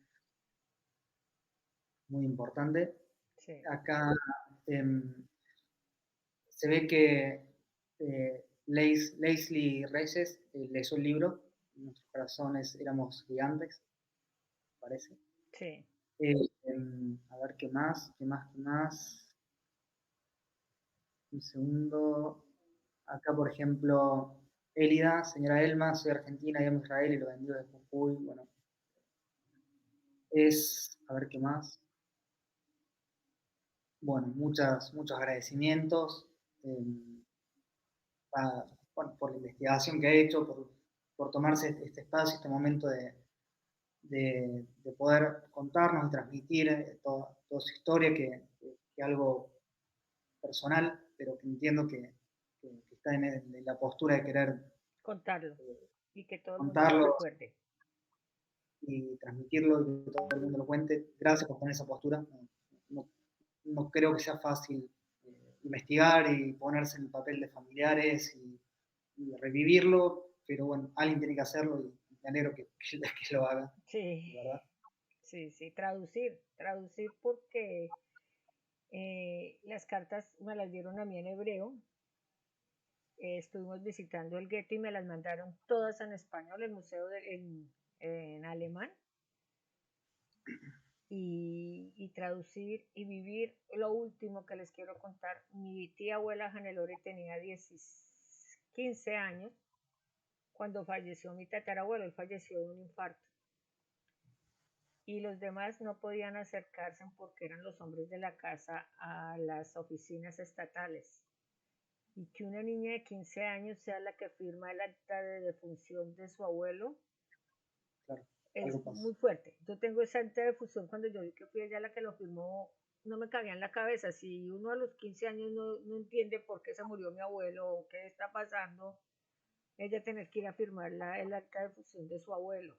importante. Sí, Acá se ve que Leslie Reyes leyó el libro, Nuestros corazones éramos gigantes, parece. sí, A ver qué más. Un segundo. Acá, por ejemplo, Elida, señora Elma, soy argentina y amo Israel y lo vendió de Jujuy. Bueno, a ver qué más. Bueno, muchos agradecimientos eh, bueno, por la investigación que ha hecho, por tomarse este espacio, este momento de poder contarnos y transmitir toda su historia, que algo personal, pero que entiendo que está en la postura de querer contarlo eh, y que todo el mundo lo contarlo recuerde. y transmitirlo y que todo el mundo lo cuente. Gracias por tener esa postura. No, no creo que sea fácil investigar y ponerse en el papel de familiares y revivirlo, pero bueno, alguien tiene que hacerlo y me alegro que lo haga, Sí, de verdad. sí, sí, traducir porque las cartas me las dieron a mí en hebreo. Estuvimos visitando el gueto y me las mandaron todas en español, el museo en alemán. Y traducir y vivir lo último que les quiero contar. Mi tía abuela Janelore tenía 15 años cuando falleció mi tatarabuelo, él falleció de un infarto. Y los demás no podían acercarse porque eran los hombres de la casa a las oficinas estatales. y que una niña de 15 años sea la que firma el acta de defunción de su abuelo, Claro, algo es pasa. muy fuerte. Yo tengo esa acta de defunción cuando yo vi que fui ella la que lo firmó, no me cabía en la cabeza. Si uno a los 15 años no entiende por qué se murió mi abuelo o qué está pasando, ella tener que ir a firmar el acta de defunción de su abuelo.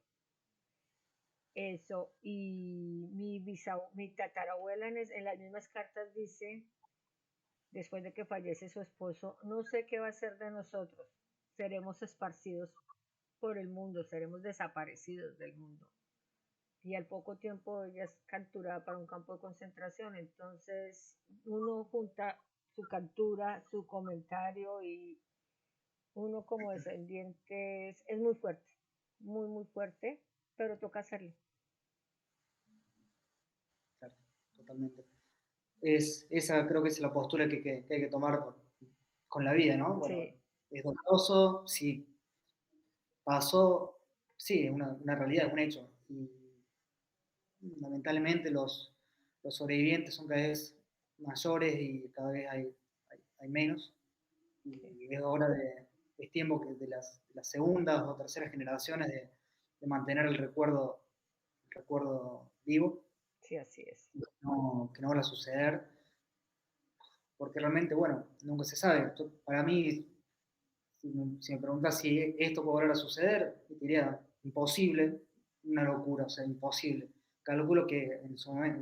Eso, y mi tatarabuela en las mismas cartas dice, después de que fallece su esposo, no sé qué va a ser de nosotros, seremos esparcidos por el mundo, seremos desaparecidos del mundo. Y al poco tiempo ella es capturada para un campo de concentración, entonces uno junta su captura, su comentario y uno como descendiente es muy fuerte, muy, muy fuerte, pero toca hacerlo. Claro, totalmente. Esa creo que es la postura que hay que tomar con la vida, ¿no? Bueno, Sí, es doloroso, sí, pasó, sí, es una realidad, es un hecho. Y lamentablemente los sobrevivientes son cada vez mayores y cada vez hay menos. sí, Y es tiempo que de las segundas o terceras generaciones de mantener el recuerdo vivo, sí, así es. que no vuelva a suceder, porque realmente, bueno, nunca se sabe. Para mí, si me preguntas si esto puede volver a suceder, te diría imposible, una locura, o sea, imposible. Calculo que en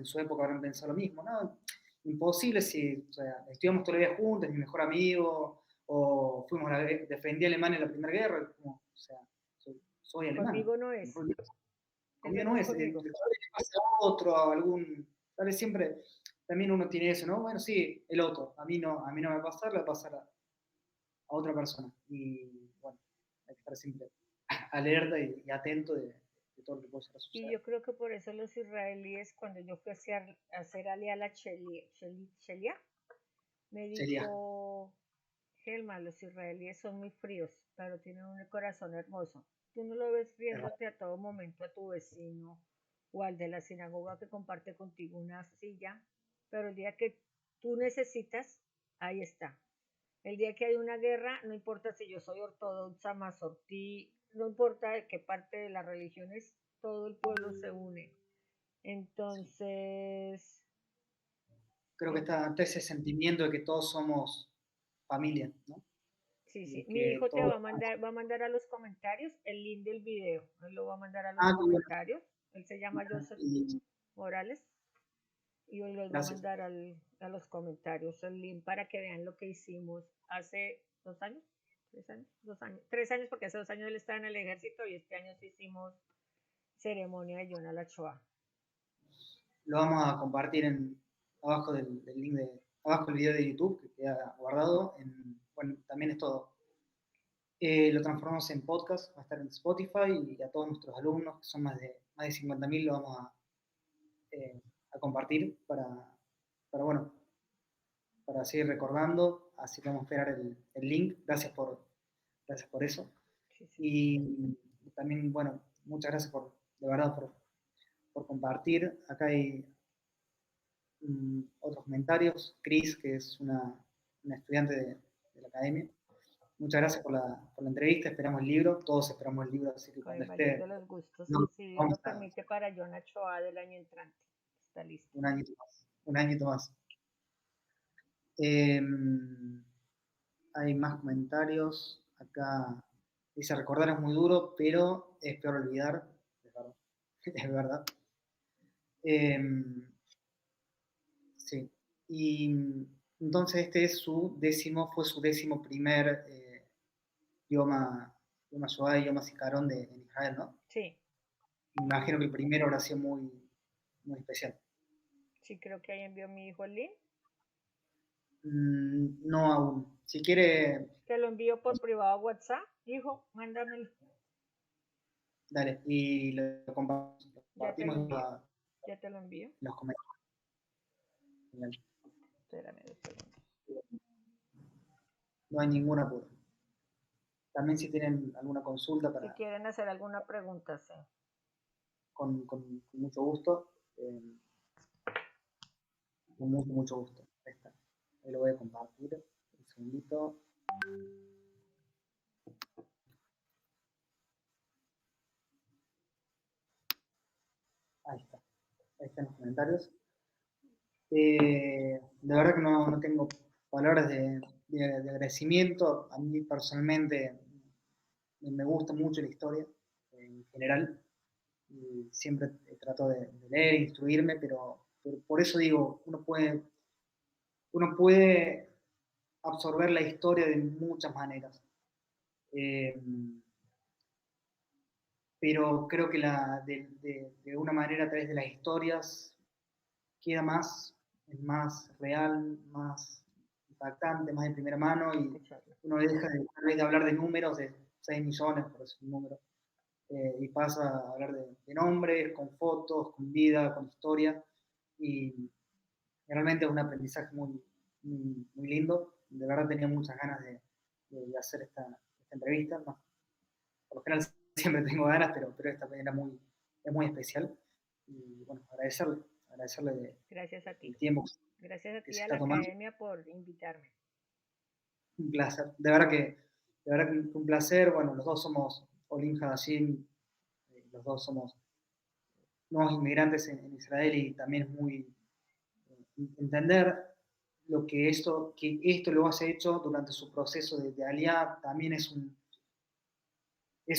su época habrán pensado lo mismo, ¿no? Imposible si, o sea, estudiamos toda la vida juntos, mi mejor amigo, o defendí a Alemania en la Primera Guerra, como, o sea, soy alemán. Conmigo no es, ese Conmigo no no es es, tal vez conmigo. le pasa a otro, a algún, tal vez siempre, también uno tiene eso, ¿no? Bueno, sí, el otro, a mí no me va a pasar, le va a pasar a otra persona. Y bueno, hay que estar siempre alerta y atento de todo lo que puede ser Y suceder. yo creo que por eso los israelíes, cuando yo fui a hacer alía a la Shelia, me Sería, dijo, Helma, los israelíes son muy fríos, pero tienen un corazón hermoso. Tú no lo ves es verdad. riéndote a todo momento a tu vecino o al de la sinagoga que comparte contigo una silla, pero el día que tú necesitas, ahí está. El día que hay una guerra, no importa si yo soy ortodoxa, mazortí, no importa de qué parte de la religión es, todo el pueblo se une. Sí. Entonces, Creo que eh, está ese sentimiento de que todos somos familia, ¿no? sí, Y sí. de Mi que hijo te todos... va a mandar a los comentarios el link del video. Él lo va a mandar a los Ah, qué bueno. comentarios. Él se llama Joseph Y Morales y hoy los va a gracias. mandar a los comentarios el link para que vean lo que hicimos hace 2 años, 3 años, 2 años, 3 años, porque hace 2 años él estaba en el ejército y este año sí hicimos ceremonia de Yom HaShoah. Lo vamos a compartir abajo del link abajo del video de YouTube que queda guardado. Bueno, también es todo. Lo transformamos en podcast, va a estar en Spotify y a todos nuestros alumnos, que son más de 50.000, lo vamos a compartir bueno, para seguir recordando. Así que vamos a esperar el link. Gracias por eso. Sí, sí. Y también, bueno, muchas gracias de verdad por compartir. Acá hay otros comentarios. Cris, que es una estudiante de la academia. Muchas gracias por la entrevista. Esperamos el libro. Todos esperamos el libro, así que Con cuando el mayor de esté, los gustos. no, Si Dios vamos lo a permite, para Yom HaShoah del año entrante. Está listo. un añito más. Un añito más. Eh, Hay más comentarios. Acá dice, recordar es muy duro, pero es peor olvidar. Es verdad. Es verdad. Eh, sí. Y entonces fue su décimo primer idioma, idioma Shoah, idioma Sicarón en Israel, ¿no? Sí, Me imagino que el primero habrá sido muy especial. sí, creo que ahí envió mi hijo el link. No aún. Si quiere, Te lo envío por privado a WhatsApp. Hijo, mándamelo. dale. Y lo Ya te compartimos lo en envío. Ya te lo envío. los comentarios. Espérame 2 segundos. No hay ningún apuro. También si tienen alguna consulta Si quieren hacer alguna pregunta, sí. con mucho gusto, con mucho gusto. Ahí está. Ahí lo voy a compartir. segundito. Ahí están los comentarios. De verdad que no tengo palabras de agradecimiento. A mí personalmente me gusta mucho la historia en general. Y siempre trato de leer, instruirme, pero por eso digo, uno puede absorber la historia de muchas maneras. Eh, pero creo que de una manera a través de las historias queda más, es más real, más impactante, más de primera mano y Escucharlo. uno deja de hablar de números de 6 millones, por eso un número, y pasa a hablar de nombres, con fotos, con vida, con historia y realmente es un aprendizaje muy lindo. De verdad tenía muchas ganas de hacer esta entrevista. No, por lo general siempre tengo ganas, pero esta era es muy especial. Y bueno, agradecerle Gracias a ti. el tiempo Gracias a que ti se a la está tomando. academia por invitarme. Un placer. De verdad que fue un placer. Bueno, los dos somos Olim Hadashim, los dos somos nuevos inmigrantes en Israel y también es muy entender que esto lo has hecho durante su proceso de Aliyah también es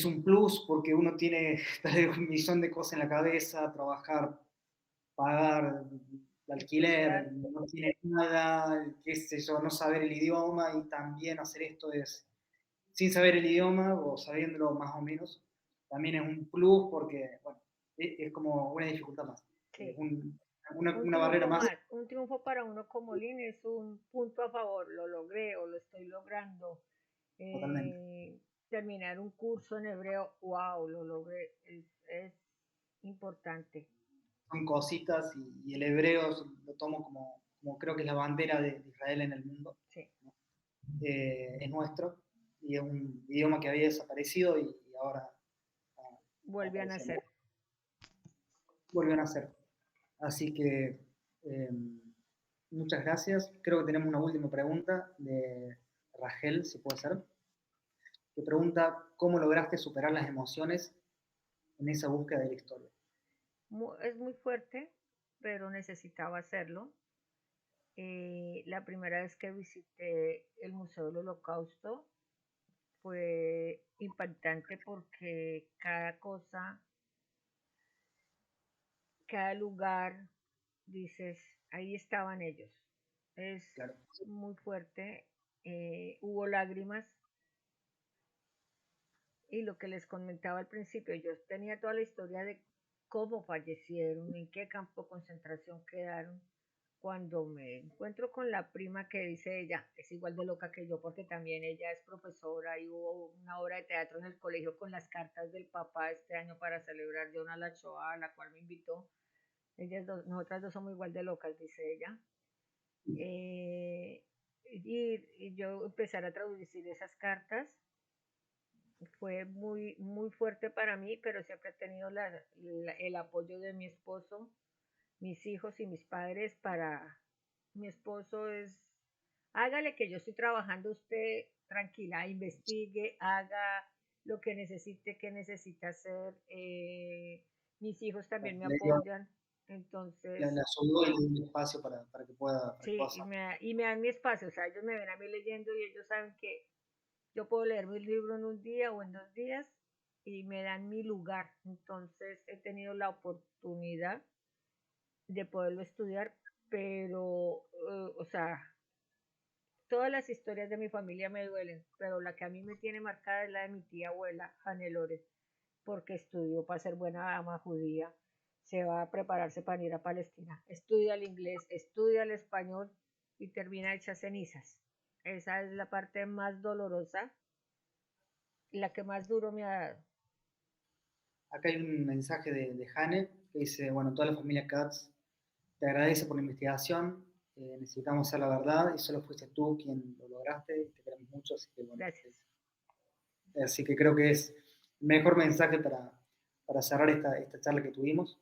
un plus porque uno tiene tal vez un millón de cosas en la cabeza, trabajar, pagar el alquiler, Estudiar, no tiene nada, qué sé yo, no saber el idioma y también hacer esto es sin saber el idioma o sabiéndolo más o menos, también es un plus porque, bueno, es como una dificultad más, es sí. Un una barrera triunfo más más, un triunfo para uno como Lin es un punto a favor, lo logré o lo estoy logrando. totalmente. Terminar un curso en hebreo, wow, lo logré, es importante. Son cositas y el hebreo lo tomo como creo que es la bandera de Israel en el mundo, Sí, ¿no? Es nuestro y es un idioma que había desaparecido y ahora vuelve a apareció, nacer. volvió a nacer. Así que eh, muchas gracias. Creo que tenemos una última pregunta de Rachel, si puede ser, que pregunta cómo lograste superar las emociones en esa búsqueda de la historia. Es muy fuerte, pero necesitaba hacerlo. La primera vez que visité el Museo del Holocausto fue impactante porque cada cosa, cada lugar, dices, ahí estaban ellos. Es Claro, muy fuerte. Hubo lágrimas y lo que les comentaba al principio, yo tenía toda la historia de cómo fallecieron, en qué campo de concentración quedaron. Cuando me encuentro con la prima que dice ella, es igual de loca que yo porque también ella es profesora y hubo una obra de teatro en el colegio con las cartas del papá este año para celebrar Yom la Shoah, a la cual me invitó. Nosotras dos somos igual de locas, dice ella. Eh, y yo empezar a traducir esas cartas fue muy fuerte para mí, pero siempre he tenido el apoyo de mi esposo, mis hijos y mis padres para... Mi esposo es, hágale que yo estoy trabajando, usted tranquila, investigue, haga lo que necesite, que necesita hacer. Mis hijos también me apoyan, entonces, la ayudó y le dio un espacio para para que sí, pueda hacer. y me dan mi espacio, o sea, ellos me ven a mí leyendo y ellos saben que yo puedo leer mi libro en un día o en 2 días y me dan mi lugar. Entonces he tenido la oportunidad de poderlo estudiar, pero, o sea, todas las historias de mi familia me duelen, pero la que a mí me tiene marcada es la de mi tía abuela, Hannah Loren, porque estudió para ser buena ama judía, se va a prepararse para ir a Palestina, estudia el inglés, estudia el español y termina hecha cenizas. Esa es la parte más dolorosa, la que más duro me ha dado. Acá hay un mensaje de Hane que dice, bueno, toda la familia Katz te agradece por la investigación, necesitamos saber la verdad y solo fuiste tú quien lo lograste y te queremos mucho, así que bueno, Gracias. así que creo que es el mejor mensaje para cerrar esta charla que tuvimos.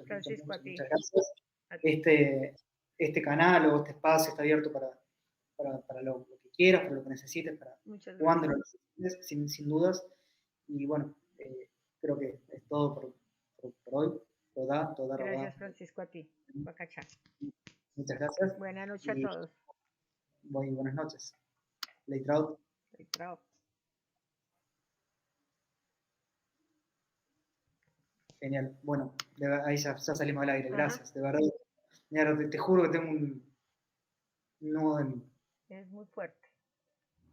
Francisco, a ti, Muchas gracias. a ti. Este, este canal o este espacio está abierto para lo que quieras, para lo que necesites, para Muchas cuando gracias. lo necesites, sin dudas. Y bueno, creo que es todo por hoy. Toda, toda, Gracias, toda. Francisco, a ti. Bacachá. Muchas gracias Buenas noches a y todos. muy buenas noches. Leitraut. Chao. Genial. Bueno, ahí ya salimos al aire. Ajá. Gracias, de verdad. Mira, te juro que tengo un nudo Es muy fuerte.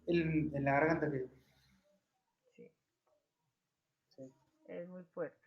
en la garganta que... Sí, Sí. es muy fuerte.